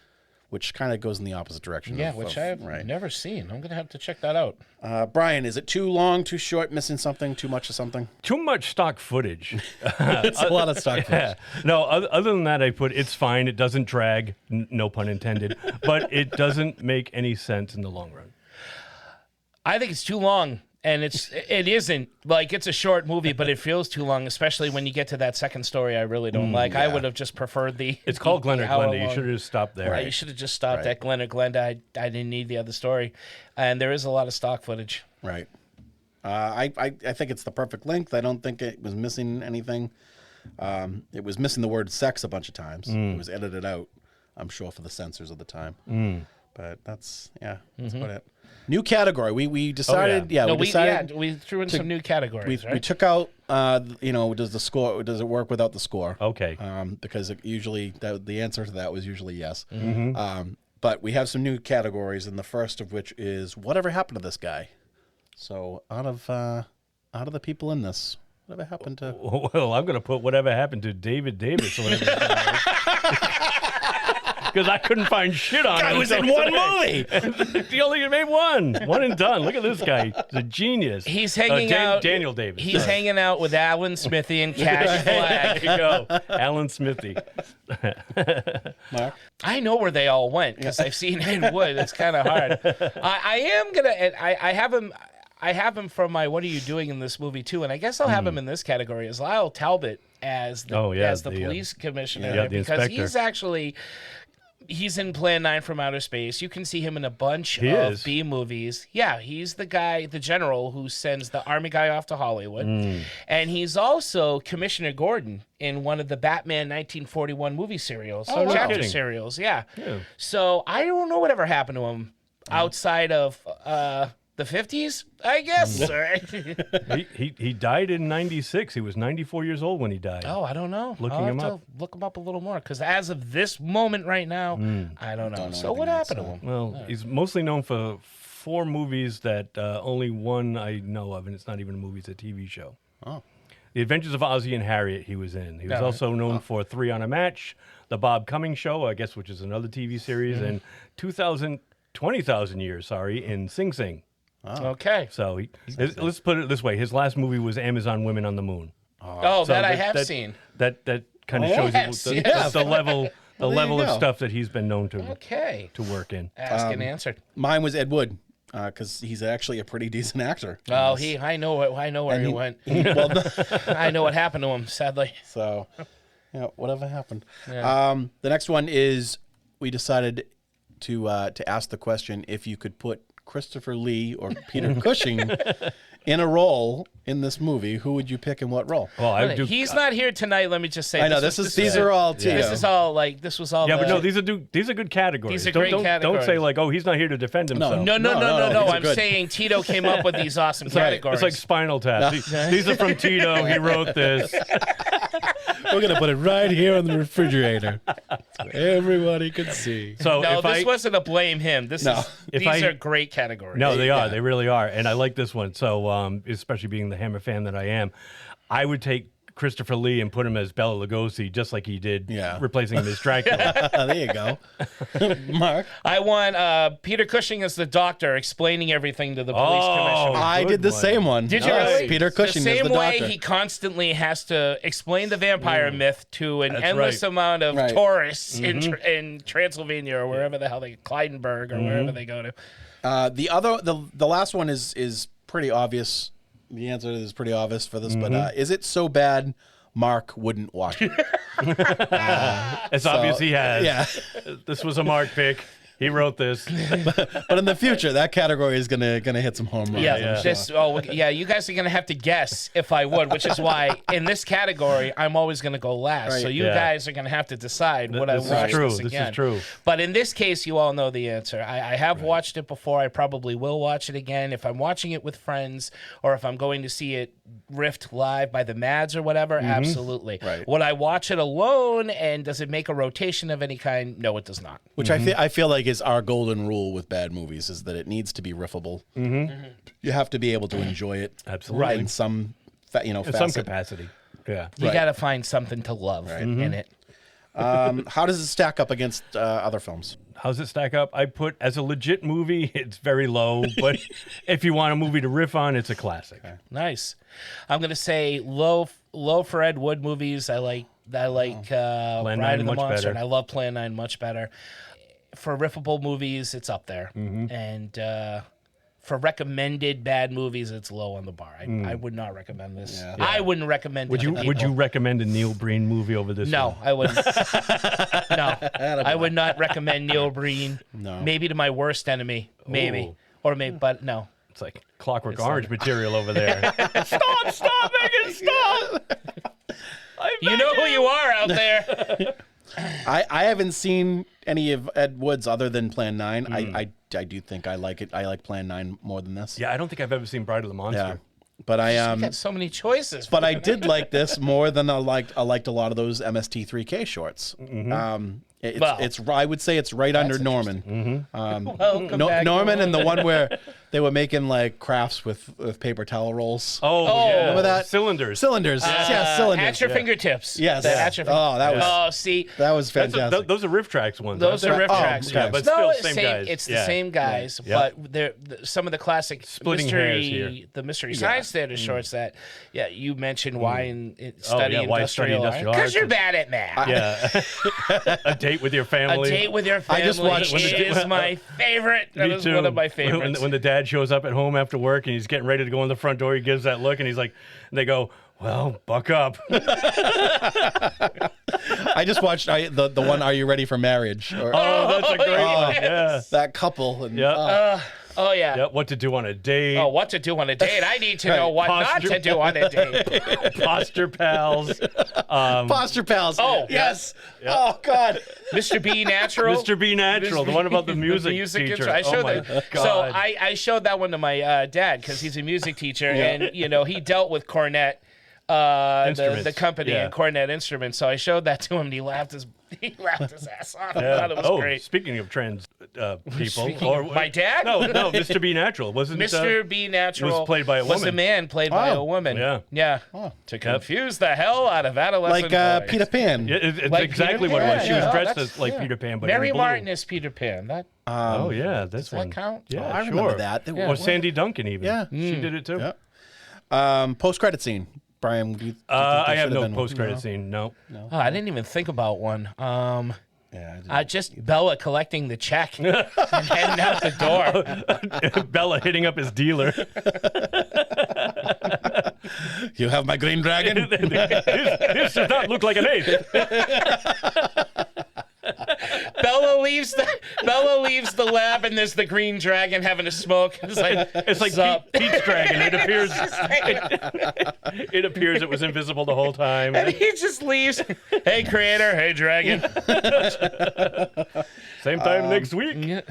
which kind of goes in the opposite direction. Yeah, which I've never seen. I'm going to have to check that out. Brian, is it too long, too short, missing something, too much of something? Too much stock footage. It's a lot of stock footage. No, other than that, I put it's fine. It doesn't drag, no pun intended, but it doesn't make any sense in the long run. I think it's too long. And it isn't like it's a short movie, but it feels too long, especially when you get to that second story. I really don't like. I would have just preferred the. It's called Glen or hour Glenda. You long- should have just stopped there. Right, you should have just stopped at Glen or Glenda. I didn't need the other story, and there is a lot of stock footage. Right. I think it's the perfect length. I don't think it was missing anything. It was missing the word sex a bunch of times. It was edited out, I'm sure, for the censors of the time. But that's about it. New category. We decided. We threw in some new categories. We took out. Does it work without the score? Okay. Because the answer to that was usually yes. But we have some new categories, and the first of which is whatever happened to this guy. So out of the people in this, whatever happened to? Well, I'm going to put whatever happened to David Davis or whatever. Because I couldn't find shit on him. I was in one movie. He only made one and done. Look at this guy. He's a genius. He's hanging out. Daniel Davis. He's hanging out with Alan Smithy and Cash Flag. There you go. Alan Smithy. Mark? I know where they all went because I've seen Ed Wood. It's kind of hard. I have him. I have him from my "What Are You Doing in This Movie" too, and I guess I'll have him in this category as Lyle Talbot as the police commissioner the because inspector. He's in Plan 9 from Outer Space. You can see him in a bunch of B movies. Yeah, he's the guy, the general who sends the army guy off to Hollywood. And he's also Commissioner Gordon in one of the Batman 1941 movie serials, chapter serials. Yeah. So I don't know whatever happened to him outside of the 50s, I guess. He died in 96. He was 94 years old when he died. Oh, I don't know. Looking I'll have him to up. look him up a little more because as of this moment right now, I don't know. So what happened to him? Well, he's mostly known for 4 movies that only one I know of, and it's not even a movie, it's a TV show. Oh. The Adventures of Ozzie and Harriet he was in. He was also known for 3 on a Match, The Bob Cummings Show, I guess, which is another TV series, and 20,000 Years, in Sing Sing. Okay. So let's put it this way. His last movie was Amazon Women on the Moon. So that I have seen. That kind of shows you the level of stuff that he's been known to work in. Asked and answered. Mine was Ed Wood because he's actually a pretty decent actor. Oh, I know where he went. I know what happened to him, sadly. So, whatever happened. Yeah. The next one is we decided to ask the question if you could put Christopher Lee or Peter Cushing in a role in this movie, who would you pick in what role? Well, he's not here tonight. Let me just say. I know these are all too. This is all this was all. Yeah, but no, these are good categories. These are great categories. Don't say like, oh, he's not here to defend himself. No. I'm saying Tito came up with these awesome categories. It's like Spinal Tap. These are from Tito. He wrote this. We're gonna put it right here on the refrigerator, so everybody can see. So this wasn't a blame him. These are great categories. No, they are. They really are, and I like this one. So, especially being the Hammer fan that I am, I would take Christopher Lee and put him as Bela Lugosi, just like he did, replacing him as Dracula. There you go, Mark. I want Peter Cushing as the doctor, explaining everything to the police commissioner. I did the same one. Did you really? Peter Cushing the is same the way doctor. he constantly has to explain the vampire myth to an endless amount of tourists in Transylvania or wherever the hell Clydenburg or wherever they go to. The last one is pretty obvious. The answer is pretty obvious for this, but is it so bad Mark wouldn't watch it? It's obvious he has. Yeah. This was a Mark pick. He wrote this. But in the future, that category is gonna hit some home runs. Yeah, you guys are gonna have to guess if I would, which is why in this category I'm always gonna go last. Right. So you guys are gonna have to decide would I This is watch true. this This again. is true. But in this case, you all know the answer. I have watched it before. I probably will watch it again if I'm watching it with friends or if I'm going to see it riffed live by the Mads or whatever. Absolutely. Right. Would I watch it alone? And does it make a rotation of any kind? No, it does not. Which I feel like is our golden rule with bad movies is that it needs to be riffable. You have to be able to enjoy it. Absolutely. In some, In some facet. capacity. Yeah. You got to find something to love in it. How does it stack up against other films? How's it stack up? I put as a legit movie, it's very low, but if you want a movie to riff on, it's a classic. Nice. I'm gonna say low for Ed Wood movies. I like Plan 9 Bride of the much Monster, better. and I love Plan 9 much better. For riffable movies, it's up there, and for recommended bad movies, it's low on the bar. I would not recommend this. Yeah. I wouldn't recommend. Would it to you people. recommend a Neil Breen movie over this No, one? I wouldn't. No, I would not recommend Neil Breen. No. Maybe to my worst enemy, maybe, Ooh. or maybe, but no. It's like Clockwork Orange material over there. Stop, Megan, stop! You know who you are out there. I haven't seen any of Ed Wood's other than Plan 9. I do think I like it. I like Plan 9 more than this. Yeah, I don't think I've ever seen Bride of the Monster. Yeah. But I You got so many choices. but I did like this more than I liked a lot of those MST3K shorts. It's I would say it's right under Norman. Welcome back, Norman and the one where they were making like crafts with paper towel rolls. Oh, yeah. Remember that? Cylinders. Cylinders. Yeah, cylinders. At your fingertips. Yes. At your Oh, that was Oh, see. that was fantastic. Those are Riff Tracks ones. Those are aren't riff they? tracks. okay. Yeah, but No, still it's same guys. It's the Yeah. same guys, Yeah. but they're some of the classic Splitting hairs here. the Mystery Science Theater shorts that, you mentioned why in study why study industrial industrial because arts you're is- bad at math. Yeah. A date with your A family. date with your family I just watched- is my favorite. That Me is too. one of my favorites. When the dad shows up at home after work and he's getting ready to go in the front door, he gives that look and he's like, and they go, well, buck up. I just watched the one Are You Ready for Marriage? Or, That's a great one. yes. Yeah. that couple. And, Yeah. Oh yeah. Yeah. What to do on a date. Oh, what to do on a date? I need to know what Posture- not to do on a date. Posture pals. Posture Pals. Oh, yes. Oh God. Mr. B Natural. Mr. B Natural, the one about the music teacher. teacher. I showed oh my that. God. So I showed that one to my dad because he's a music teacher, and he dealt with Cornet, the Instruments. company, Yeah. and Cornet Instruments. So I showed that to him, and he laughed his ass off. I Yeah. thought it was Oh, great. speaking of trans people, Speaking of my dad? No, Mr. B Natural wasn't. Mr. B Natural was played by a was woman. a man played by a woman. Yeah. Yeah. To confuse the hell out of adolescent Like boys. Peter Pan. Yeah, it's Like exactly Peter what it was. Pan, She was yeah. dressed That's- as like yeah. Peter Pan, but Mary in blue. Martin is Peter Pan. That Oh yeah, that's does one. that count? Yeah, I sure. remember that. There Or was- Sandy Duncan even. Yeah. She did it too. Yeah. Post-credit scene. Brian, do you think there I have should no been one? post-credit scene. No. Oh, I didn't even think about one. Yeah, Just Bella collecting the check and heading out the door. Bella hitting up his dealer. You have my green dragon? This does not look like an eighth. Bella leaves the lab, and there's the green dragon having a smoke. It's like It's Pete's dragon. It appears. It appears it was invisible the whole time. and he just leaves. Hey, creator. Hey, dragon. Same time next week.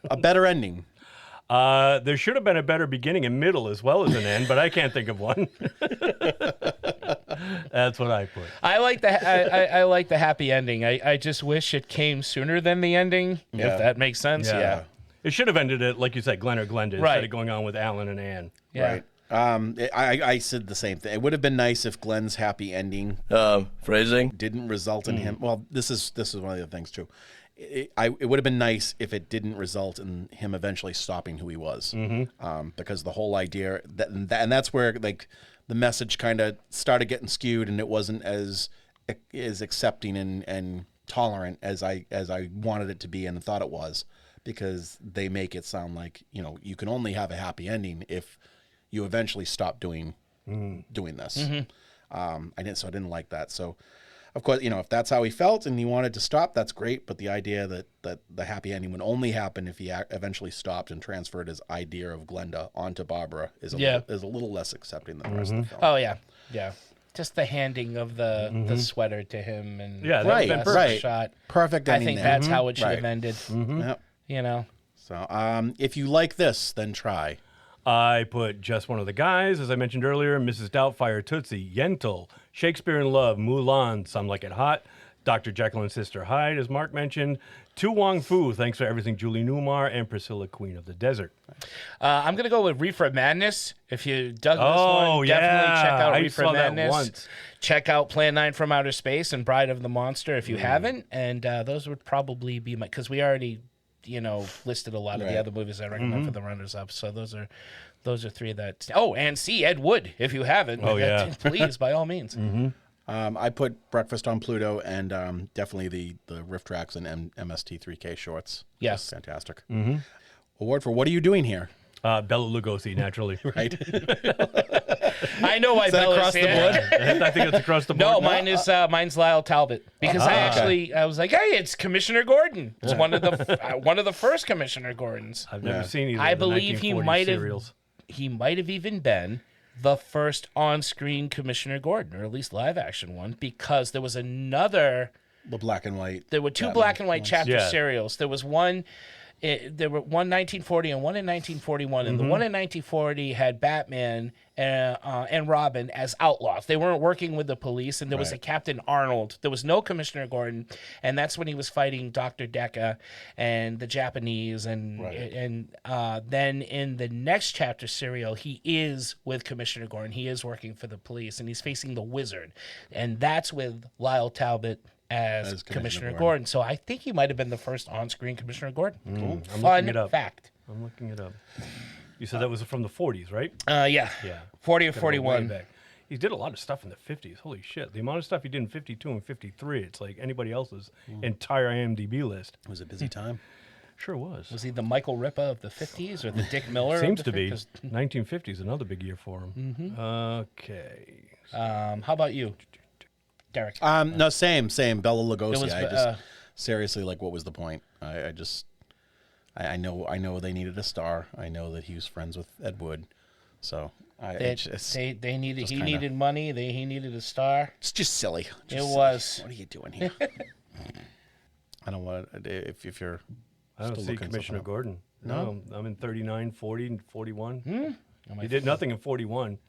A better ending. There should have been a better beginning and middle as well as an end, but I can't think of one. That's what I put. I like the happy ending. I just wish it came sooner than the ending. Yeah. If that makes sense. Yeah. It should have ended it, like you said, Glenn or Glenda, instead Right. of going on with Alan and Anne. Yeah. Right. I said the same thing. It would have been nice if Glenn's happy ending Phrasing. didn't result in him. Well, this is one of the things too. It would have been nice if it didn't result in him eventually stopping who he was, because the whole idea and that's where like the message kind of started getting skewed, and it wasn't as accepting and tolerant as I wanted it to be and thought it was, because they make it sound like you can only have a happy ending if you eventually stop doing this. I didn't like that. So of course, if that's how he felt and he wanted to stop, that's great. But the idea that the happy ending would only happen if he eventually stopped and transferred his idea of Glenda onto Barbara is a little less accepting than the rest of the film. Oh yeah, yeah. Just the handing of the sweater to him and right. shot. Perfect I ending think there. that's how it should have ended. Yep. So if you like this, then try. I put Just One of the Guys, as I mentioned earlier, Mrs. Doubtfire, Tootsie, Yentl, Shakespeare in Love, Mulan, Some Like It Hot, Dr. Jekyll and Sister Hyde, as Mark mentioned, To Wong Fu, Thanks for Everything, Julie Newmar, and Priscilla, Queen of the Desert. I'm going to go with Reefer Madness. If you dug this one, definitely check out Reefer Madness. Once. Check out Plan 9 from Outer Space and Bride of the Monster if you haven't. And those would probably be my, because we already, listed a lot of the other movies I recommend for the runners-up. So those are three that. Oh, and see Ed Wood if you haven't. Oh yeah, please by all means. I put Breakfast on Pluto and definitely the riff tracks and MST3K shorts. Yes, fantastic. Award for What Are You Doing Here? Bela Lugosi, naturally. Right. I know why Bella's here. I think it's across the board. No, mine's Lyle Talbot because I was like, hey, it's Commissioner Gordon. It's one of the first Commissioner Gordons. I've never seen either. I believe he might serials. have even been the first on-screen Commissioner Gordon, or at least live-action one, because there was another. The black and white. There were two black and white chapter serials. There was one. There were one 1940 and one in 1941, and the one in 1940 had Batman and Robin as outlaws. They weren't working with the police, and there was a Captain Arnold. There was no Commissioner Gordon, and that's when he was fighting Dr. Deca and the Japanese, and then in the next chapter serial, he is with Commissioner Gordon. He is working for the police, and he's facing the Wizard, and that's with Lyle Talbot as Commissioner Gordon. So I think he might have been the first on-screen Commissioner Gordon. I'm Fun looking it up. fact. I'm looking it up. You said that was from the 40s, right? Yeah. 40 or Gotta go 41. way back. He did a lot of stuff in the 50s. Holy shit. The amount of stuff he did in 52 and 53, it's like anybody else's entire IMDb list. It was a busy time. Sure was. Was he the Michael Ripa of the 50s or the Dick Miller? Seems of to the be. 50s? 1950s, another big year for him. Okay. How about you, Derek? No, same. Bela Lugosi. was, I just seriously, like, what was the point? I know they needed a star. I know that he was friends with Ed Wood, so they needed. He needed money. He needed a star. It's just silly. It was. What are you doing here? I don't want if you're. I don't see Commissioner Gordon. No, I'm in 39, 40, and 41. He did nothing in 41.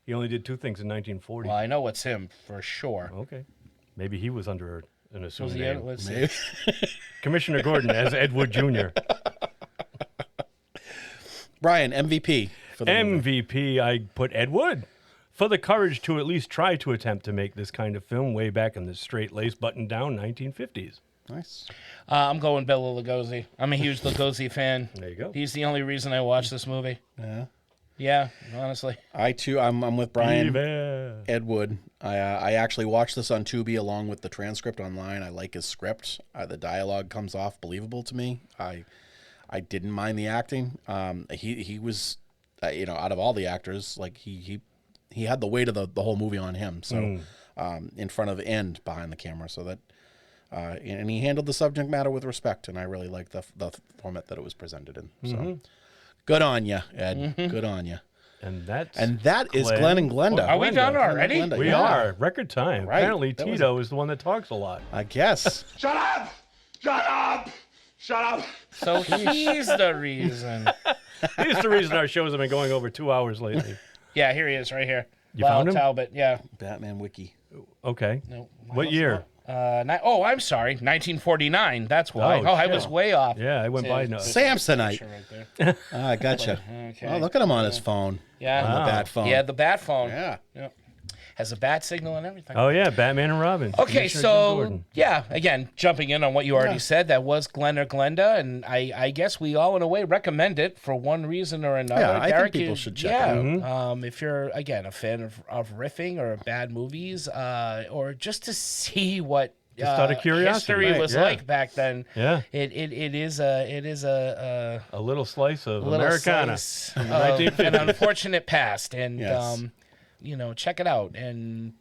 He only did two things in 1940. Well, I know it's him for sure. Okay. Maybe he was under an assumed Was he? name. Let's see. Commissioner Gordon as Ed Wood Jr. Brian, MVP. For the MVP, I put Ed Wood for the courage to at least try to attempt to make this kind of film way back in the straight-laced, button-down 1950s. Nice. I'm going Bela Lugosi. I'm a huge Lugosi fan. There you go. He's the only reason I watched this movie. Yeah. Yeah, honestly. I'm with Brian. Viva. Ed Wood. I actually watched this on Tubi along with the transcript online. I like his script. The dialogue comes off believable to me. I didn't mind the acting. He was, out of all the actors, like he had the weight of the whole movie on him. So in front of and behind the camera, so that and he handled the subject matter with respect. And I really liked the format that it was presented in. So. Good on you, Ed. Good on you. And that is Glenn and Glenda. Are we done already? Glenda, We are. Record time. Right. Apparently, Tito is the one that talks a lot. I guess. Shut up! Shut up! Shut up! So he's the reason. He's the reason our shows have been going over 2 hours lately. Yeah, here he is, right here. You found him? Talbot, yeah. Batman Wiki. Okay. No, What year? I'm sorry, 1949. That's why. Oh, I shit. was way off. Yeah, I went by. No. Samsonite. Right there. I gotcha. Okay. Oh, look at him on his phone. Yeah. On the bat phone. Yeah, the bat phone. Yeah. Yep. Has a bat signal and everything. Oh yeah, Batman and Robin. Okay, Commissioner Jim so Gordon. yeah, again, jumping in on what you already said, that was Glenn or Glenda, and I guess we all in a way recommend it for one reason or another. Yeah, I think Derek, people should check it out. If you're again a fan of riffing or bad movies, or just to see what Just out of curiosity, history was yeah. like back then. Yeah. It is a little slice of little Americana slice from the of 1950s. an unfortunate past, and Yes. check it out and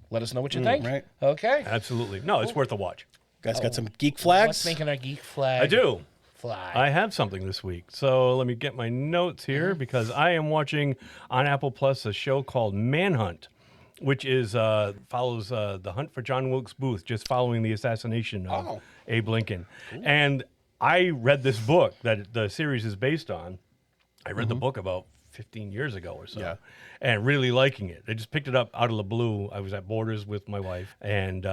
let us know what you think. right. Okay. Absolutely. No, it's worth a watch. You guys got some geek flags? What's making our geek flag? I do. Fly. I have something this week. So let me get my notes here because I am watching on Apple Plus a show called Manhunt, which is follows the hunt for John Wilkes Booth, just following the assassination of Abe Lincoln. And I read this book that the series is based on. I read the book about 15 years ago or so, and really liking it. I just picked it up out of the blue. I was at Borders with my wife, and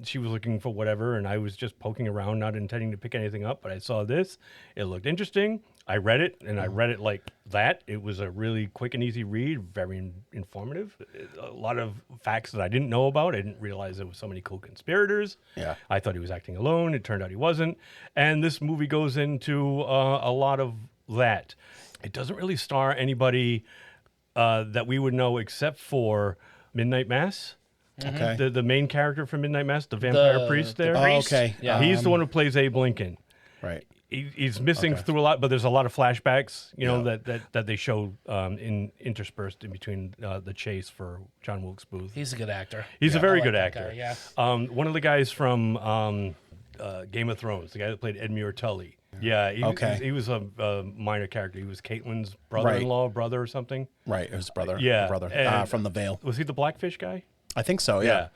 she was looking for whatever, and I was just poking around, not intending to pick anything up, but I saw this. It looked interesting. I read it, and I read it like that. It was a really quick and easy read, very informative. A lot of facts that I didn't know about. I didn't realize there was so many co-conspirators. Yeah. I thought he was acting alone. It turned out he wasn't. And this movie goes into a lot of that. It doesn't really star anybody that we would know except for Midnight Mass. Okay. The main character from Midnight Mass, the vampire priest there. Oh, okay. Yeah. He's the one who plays Abe Lincoln. Right. He's missing through a lot, but there's a lot of flashbacks, that they show interspersed in between the chase for John Wilkes Booth. He's a good actor. He's a I very like good that actor. guy, yeah. One of the guys from Game of Thrones, the guy that played Edmure Tully. Yeah, he was a minor character. He was Caitlyn's brother-in-law, brother or something. Right, his brother. Yeah, brother and from the Vale. Was he the Blackfish guy? I think so. Yeah.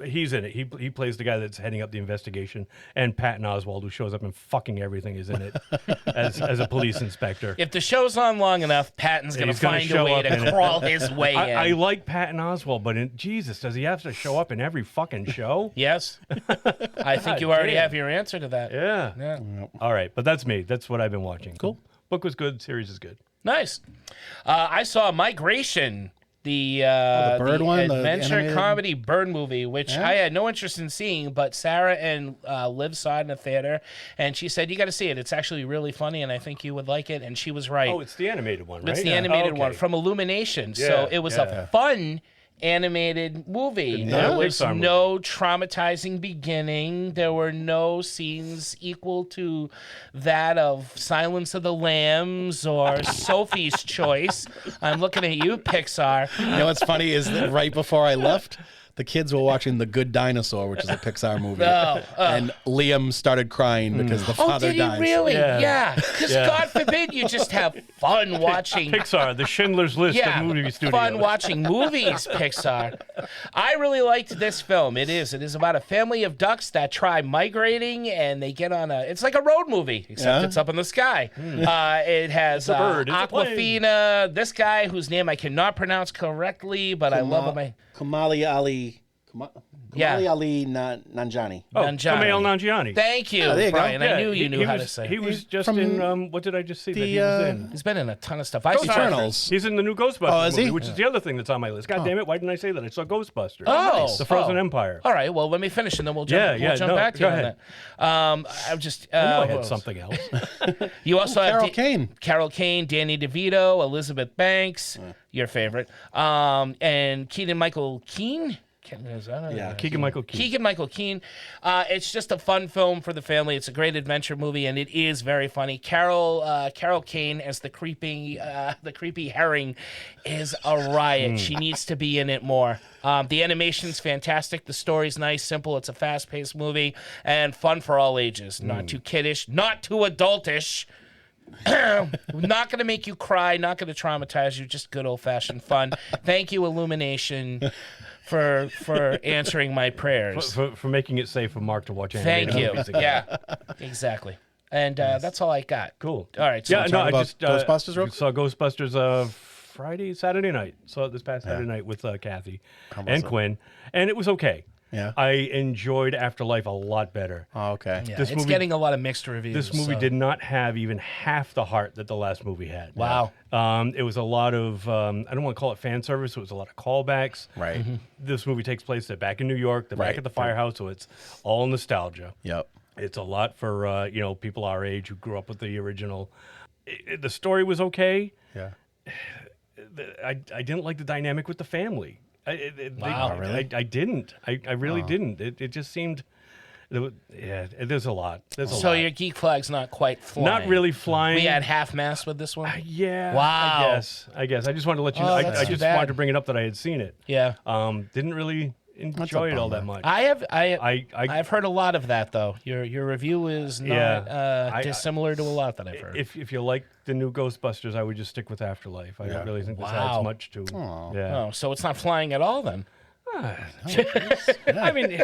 He's in it. He plays the guy that's heading up the investigation, and Patton Oswalt, who shows up in fucking everything, is in it as a police inspector. If the show's on long enough, Patton's going to He's gonna find a show way up in to it. crawl his way in. I like Patton Oswalt, but Jesus, does he have to show up in every fucking show? Yes. I think you already have your answer to that. Yeah. All right, but that's me. That's what I've been watching. Cool. Book was good. Series is good. Nice. I saw Migration, the bird one, the adventure animated? comedy bird movie, which I had no interest in seeing, but Sarah and Liv saw it in the theater, and she said, you got to see it. It's actually really funny, and I think you would like it, and she was right. Oh, it's the animated one, right? It's the animated one Okay. from Illumination. Yeah, So it was a fun animated movie. Yeah. There was Pixar movie. no traumatizing beginning. There were no scenes equal to that of Silence of the Lambs or Sophie's Choice. I'm looking at you, Pixar. You know what's funny is that right before I left, the kids were watching The Good Dinosaur, which is a Pixar movie. And Liam started crying because the Oh, father did he dies. really? Yeah. Yeah. Because God forbid you just have fun watching Pixar, the Schindler's List of movie studios. fun watching movies, Pixar. I really liked this film. It is about a family of ducks that try migrating, and they get on it's like a road movie, except it's up in the sky. It has a bird. It's a plane. Aquafina, this guy whose name I cannot pronounce correctly, but I love him. Kamali Ali. Kamali Ali Nanjiani. Oh, Nanjiani. Kumail Nanjiani. Thank you, there you go. Brian. I knew you knew he how was, to say He it. was just from in, what did I just see that he was in? He's been in a ton of stuff. I saw Eternals. He's in the new Ghostbusters is he? movie, which is the other thing that's on my list. God damn it, why didn't I say that? I saw Ghostbusters. Oh, The Frozen oh. Empire. All right, well, let me finish, and then we'll jump, back to go you on ahead. that. I'm just... I knew I who had else? something else. You also have Carol Kane. Carol Kane, Danny DeVito, Elizabeth Banks, your favorite, and Keegan-Michael Keen. Keegan-Michael Key. Keegan-Michael Keen. It's just a fun film for the family. It's a great adventure movie, and it is very funny. Carol Kane as the creepy herring is a riot. She needs to be in it more. The animation's fantastic. The story's nice, simple. It's a fast-paced movie and fun for all ages. Not too kiddish, not too adultish. Not going to make you cry, not going to traumatize you, just good old-fashioned fun. Thank you, Illumination, for answering my prayers. For making it safe for Mark to watch animated Thank you. movies again. Yeah, exactly. And that's all I got. Cool. All right. So Yeah, no, I about just Ghostbusters real quick? saw Ghostbusters Saturday night. Saw it this past Saturday night with Kathy and Quinn, and it was okay. Yeah. I enjoyed Afterlife a lot better. Oh, okay. yeah, this it's movie- getting a lot of mixed reviews. This movie so- did not have even half the heart that the last movie had. Wow. It was a lot of, I don't want to call it fan service, it was a lot of callbacks. Right. This movie takes place back in New York, they're back Right. at the firehouse, so it's all nostalgia. Yep. It's a lot for, people our age who grew up with the original. The story was okay. Yeah. I didn't like the dynamic with the family. Wow, really? I didn't. I really didn't. It just seemed There's a lot. There's a lot. So your geek flag's not quite flying. Not really flying. We had half-mast with this one? Yeah. Wow. I guess. I just wanted to let you know. that's I too just bad. wanted to bring it up that I had seen it. Yeah. Didn't really enjoy it all that much. I've heard a lot of that, though. Your review is not dissimilar to a lot that I've heard. If you like the new Ghostbusters, I would just stick with Afterlife. I don't really think this adds much to. Yeah. Oh, so it's not flying at all, then? I mean,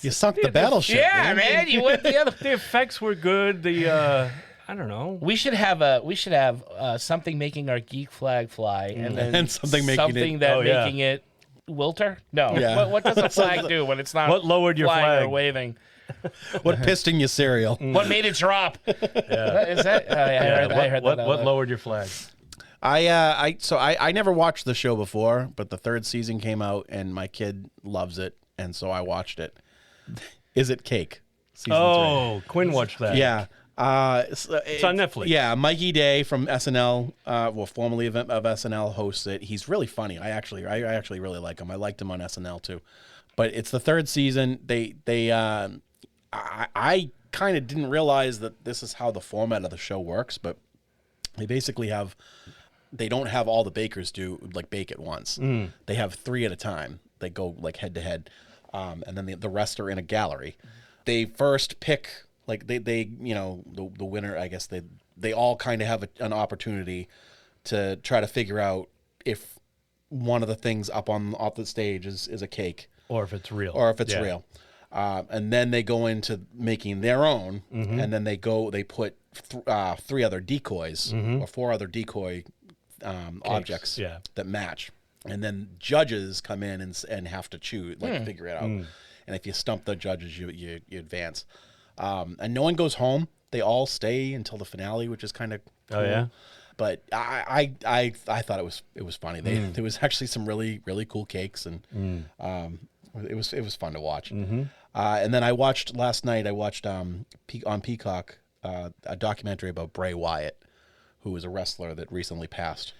You sunk the battleship. Yeah, man. You went the other. the effects were good. I don't know. We should have something making our geek flag fly, and then And something making it- making it wilter. No, Yeah. what does a flag do when it's not? What lowered your flying flag? or waving? What pissed in your cereal? What made it drop? Is that? I heard that. What lowered your flag? I never watched the show before, but the third season came out and my kid loves it, and so I watched it. Is it Cake? Season 3. Quinn watched that. Yeah. It's on Netflix. Yeah, Mikey Day from SNL, formerly of SNL, hosts it. He's really funny. I actually really like him. I liked him on SNL too. But it's the third season. I kind of didn't realize that this is how the format of the show works, but they basically they don't have all the bakers bake at once. They have 3 at a time. They go like head to head, and then the rest are in a gallery. They first pick the winner. I guess they all kind of have an opportunity to try to figure out if one of the things off the stage is a cake or if it's real. real. And then they go into making their own, and then they put 3 other decoys or 4 other decoy objects that match, and then judges come in and have to choose, figure it out. And if you stump the judges, you advance. And no one goes home; they all stay until the finale, which is kind of cool. Oh yeah. But I thought it was funny. There was actually some really really cool cakes, and it was fun to watch. And then last night I watched on Peacock a documentary about Bray Wyatt, who was a wrestler that recently passed.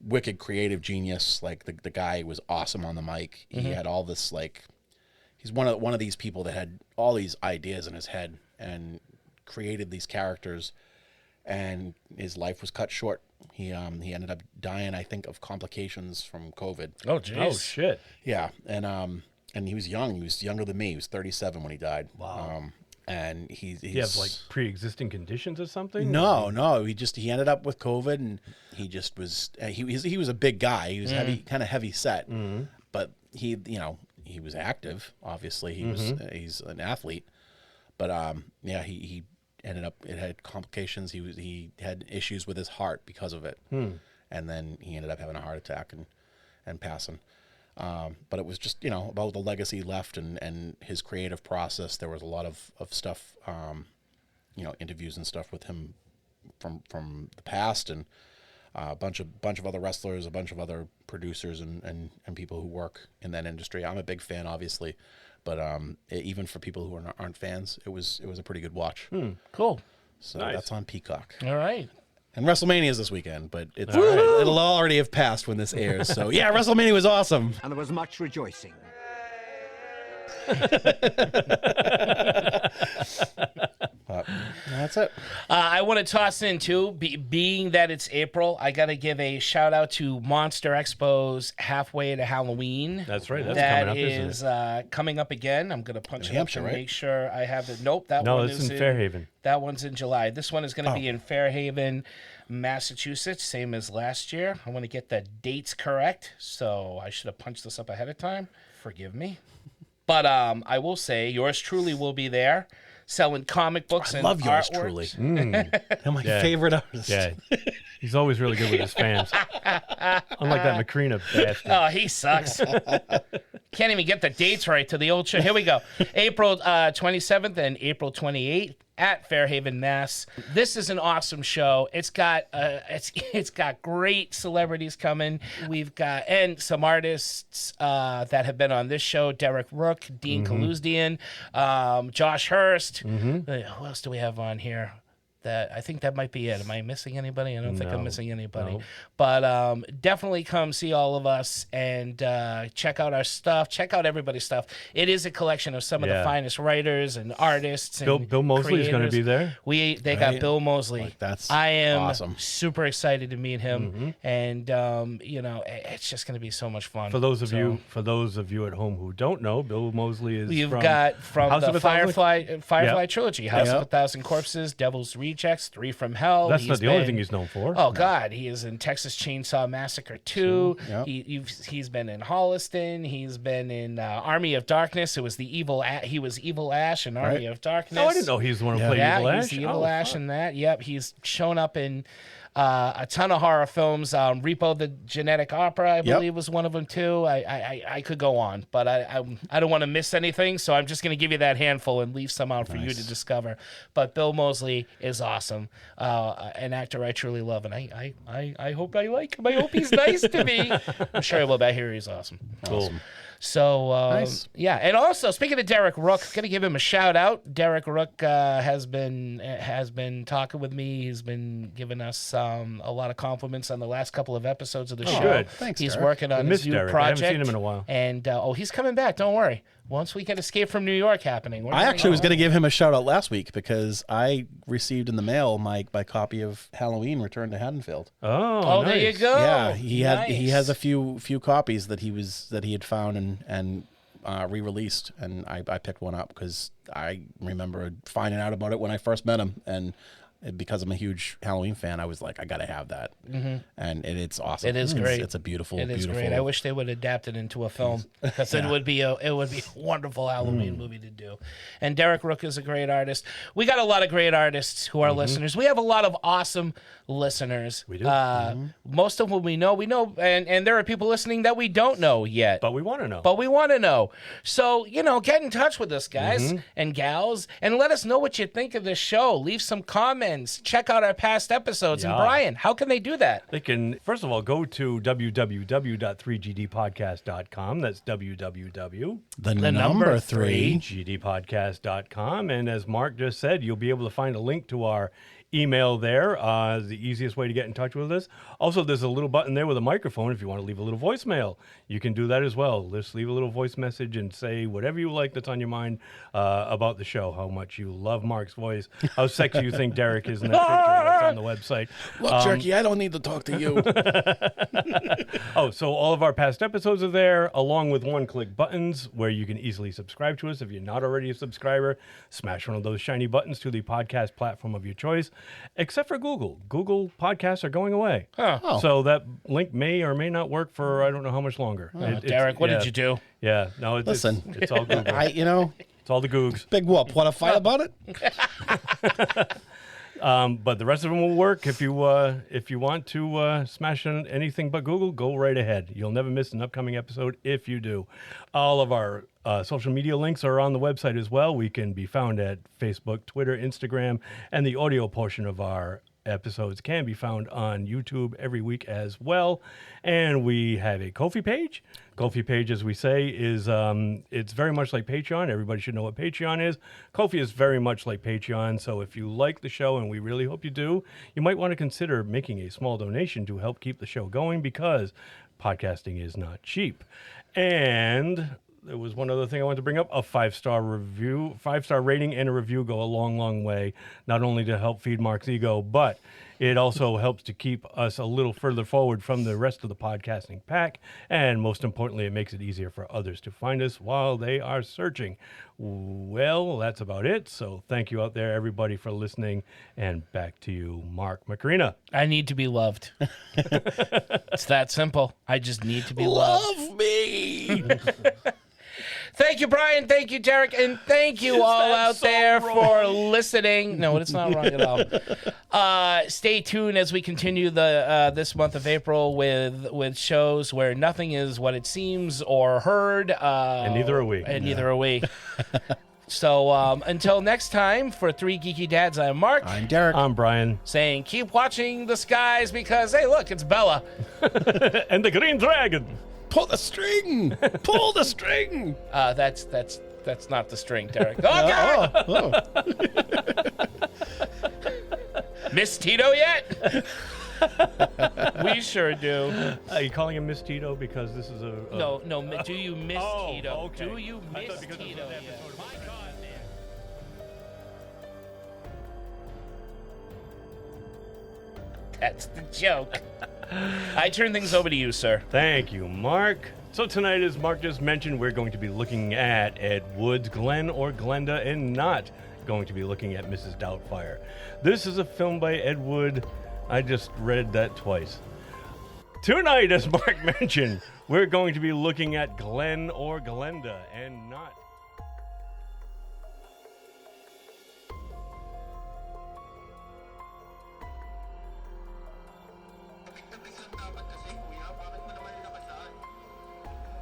Wicked creative genius. Like the guy was awesome on the mic. He had all this he's one of these people that had all these ideas in his head and created these characters, and his life was cut short. He ended up dying, I think, of complications from COVID. Oh, jeez. Oh shit. Yeah, and he was young. He was younger than me. He was 37 when he died. Wow. And he's You have like pre-existing conditions or something? No. He ended up with COVID, and he just was. He was a big guy. He was kind of heavy set, but he was active. Obviously, he's an athlete, but he ended up. It had complications. He had issues with his heart because of it, and then he ended up having a heart attack and passing. But it was just, about the legacy left and his creative process. There was a lot of stuff, interviews and stuff with him from the past, and a bunch of other wrestlers, a bunch of other producers and people who work in that industry. I'm a big fan, obviously, but even for people who aren't fans, it was a pretty good watch. Cool. So Nice. that's on Peacock. All right. And WrestleMania is this weekend, but it'll already have passed when this airs. So yeah, WrestleMania was awesome. And there was much rejoicing. That's it. I want to toss in too, being that it's April, I got to give a shout out to Monster Expo's Halfway to Halloween. That's right. That's That coming up, isn't it? coming up again. I'm going to punch New it up Hampshire, to right? make sure I have it. Nope, that No, one it's is in Fairhaven. That one's in July. This one is going to be in Fairhaven, Massachusetts, same as last year. I want to get the dates correct, so I should have punched this up ahead of time. Forgive me. But I will say, yours truly will be there, selling comic books I and love yours artworks. truly. They're my Yeah. favorite artist. Yeah. He's always really good with his fans. Unlike that Macrina bastard. Oh, he sucks. Can't even get the dates right to the old show. Here we go. April 27th and April 28th at Fairhaven, Mass. This is an awesome show. It's got it's got great celebrities coming. We've got some artists that have been on this show: Derek Rook, Dean Kaluzdian, Josh Hurst. Who else do we have on here I think that might be it. Am I missing anybody? I don't think I'm No. missing anybody. No. But definitely come see all of us and check out our stuff. Check out everybody's stuff. It is a collection of some of the Yeah. finest writers and artists. And Bill Moseley is going to creators. be there. They got Right. Bill Moseley. Like, that's I am awesome. super excited to meet him, and it's just going to be so much fun. For those of you at home who don't know, Bill Moseley is You've from got from House the of a Thousand- Firefly Yep. trilogy, House of Yep. a Thousand Corpses, Devil's Rejects, Three from Hell. That's He's not the only been- thing he's known for. Oh God, he is in Texas Chainsaw Massacre 2. Yep. He's been in Holliston. He's been in Army of Darkness. It was the evil. He was Evil Ash in Army Right. of Darkness. Oh, I didn't know he was the one who played Yeah, Evil he's Ash. the Evil Oh, Ash fuck. in that. Yep, he's shown up in a ton of horror films. Repo the Genetic Opera, I Yep. believe, was one of them too. I could go on, but I don't want to miss anything, so I'm just going to give you that handful and leave some out for you to discover. But Bill Moseley is awesome, an actor I truly love, and I hope I like him. I hope he's nice to me. I'm sure he will, but I hear he's awesome. Cool. So, Nice. yeah. And also, speaking of Derek Rook, going to give him a shout out. Derek Rook has been talking with me. He's been giving us a lot of compliments on the last couple of episodes of the show. good. Thanks, He's Derek. working on miss his new Derek. I project. haven't seen him in a while. And, he's coming back. Don't worry. Once we get Escape from New York happening. I actually was going to give him a shout out last week because I received in the mail my copy of Halloween Return to Haddonfield. Oh, there you nice. go. Yeah, he Nice. has a few copies that he had found and re-released, and I picked one up because I remember finding out about it when I first met him, and because I'm a huge Halloween fan, I was like, I gotta have that, and it's awesome. It is great. It's a beautiful, It is beautiful. great. I wish they would adapt it into a film because it would be a wonderful Halloween Mm. movie to do. And Derek Rook is a great artist. We got a lot of great artists who Mm-hmm. are listeners. We have a lot of awesome listeners. We do. Mm-hmm. Most of them we know, and there are people listening that we don't know yet. But we want to know. But we want to know. So, get in touch with us, guys Mm-hmm. and gals, and let us know what you think of this show. Leave some comments. Check out our past episodes. And Yeah. Brian, how can they do that? They can, first of all, go to www.3gdpodcast.com. That's www. the number number three. 3. gdpodcast.com. And as Mark just said, you'll be able to find a link to our email there. The easiest way to get in touch with us. Also, there's a little button there with a microphone if you want to leave a little voicemail. You can do that as well. Just leave a little voice message and say whatever you like that's on your mind about the show, how much you love Mark's voice, how sexy you think Derek is in that picture that's on the website. Look, Jerky, I don't need to talk to you. Oh, so all of our past episodes are there, along with one-click buttons where you can easily subscribe to us. If you're not already a subscriber, smash one of those shiny buttons to the podcast platform of your choice, except for Google. Google podcasts are going away. Oh. So that link may or may not work for I don't know how much longer. Derek, what did you do? Yeah, no, Listen. it's all Google. It's all the Googs. Big whoop. Want to fight about it? But the rest of them will work. If you want to smash on anything but Google, go right ahead. You'll never miss an upcoming episode if you do. All of our social media links are on the website as well. We can be found at Facebook, Twitter, Instagram, and the audio portion of our episodes can be found on YouTube every week as well. And we have a Ko-fi page. Ko-fi page, as we say, is it's very much like Patreon. Everybody should know what Patreon is. Ko-fi is very much like Patreon. So if you like the show, and we really hope you do, you might want to consider making a small donation to help keep the show going, because podcasting is not cheap. And there was one other thing I wanted to bring up. A 5-star review, 5-star rating and a review go a long, long way, not only to help feed Mark's ego, but it also helps to keep us a little further forward from the rest of the podcasting pack. And most importantly, it makes it easier for others to find us while they are searching. Well, that's about it. So thank you out there, everybody, for listening. And back to you, Mark Macrina. I need to be loved. It's that simple. I just need to be loved. Love me. Thank you, Brian. Thank you, Derek. And thank you all out there for listening. No, it's not wrong at all. Stay tuned as we continue the this month of April with shows where nothing is what it seems or heard. And neither are we. And neither are we. So until next time, for Three Geeky Dads, I'm Mark. I'm Derek. I'm Brian. Saying keep watching the skies because, hey, look, it's Bella. And the Green Dragon. Pull the string. Pull the string. That's not the string, Derek. Oh, God! Oh. Miss Tito yet? We sure do. Are you calling him Miss Tito because this is a No, do you miss Tito? Okay. Do you I miss thought because this was Tito? an yet? episode of- My God, man. That's the joke. I turn things over to you, sir. Thank you, Mark. So tonight, as Mark just mentioned, we're going to be looking at Ed Wood's Glenn or Glenda and not going to be looking at Mrs. Doubtfire. This is a film by Ed Wood. I just read that twice. Tonight, as Mark mentioned, we're going to be looking at Glenn or Glenda and not...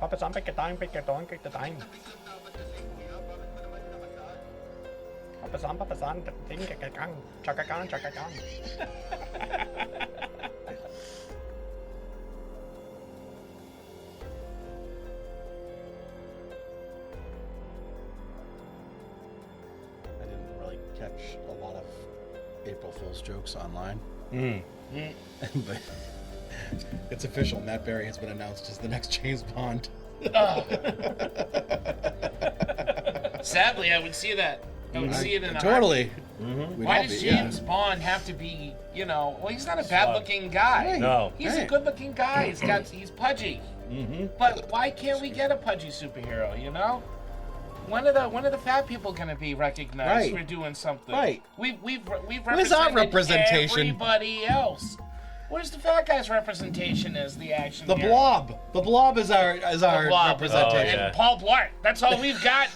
Papasan, pick a time, pick a time, pick the time. Papasan, ting, chakakan, chakakan, chakakan. I didn't really catch a lot of April Fool's jokes online. But it's official. Matt Berry has been announced as the next James Bond. Sadly, I would see that. I would see it in a Totally. Why does James Bond have to be, well, he's not a bad-looking guy. No. He's a good-looking guy. He's pudgy. But why can't we get a pudgy superhero, When are the fat people gonna be recognized for doing something? Right. We've Where's our represented representation? everybody else. Where's the fat guy's representation as the action? The hero? Blob. The Blob is our Blob. representation. And Paul Blart. That's all we've got.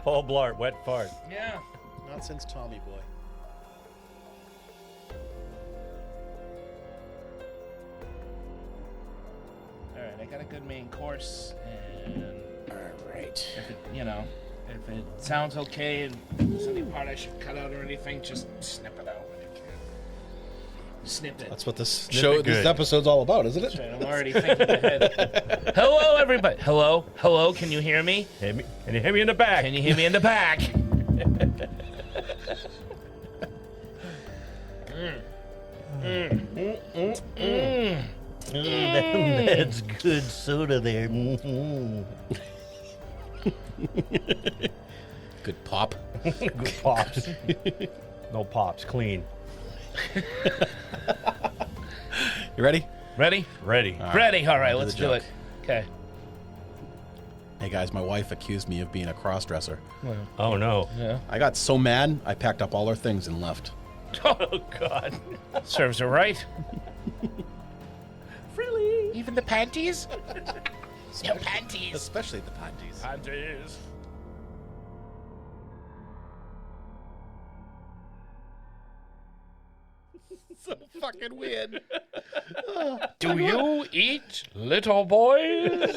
Paul Blart, wet fart. Yeah. Not since Tommy Boy. All right, I got a good main course, and All right. if it sounds okay and there's any part I should cut out or anything, just snip it out when you can. Snip it. That's what this it good. episode's all about, isn't it? I'm already thinking ahead. Hello, everybody. Hello. Can you hear me? Can you hit me in the back? Can you hear me in the back? That's good soda there. Good pop. Good pops. No pops, clean. You ready? Ready? Ready. Ready. All right, Do the let's do joke. it. Okay. Hey guys, my wife accused me of being a crossdresser. Oh, no. Yeah. I got so mad, I packed up all her things and left. Oh, God. Serves her right. Really? Even the panties? No panties. Especially the panties. Panties. So fucking weird. Do you eat, little boys?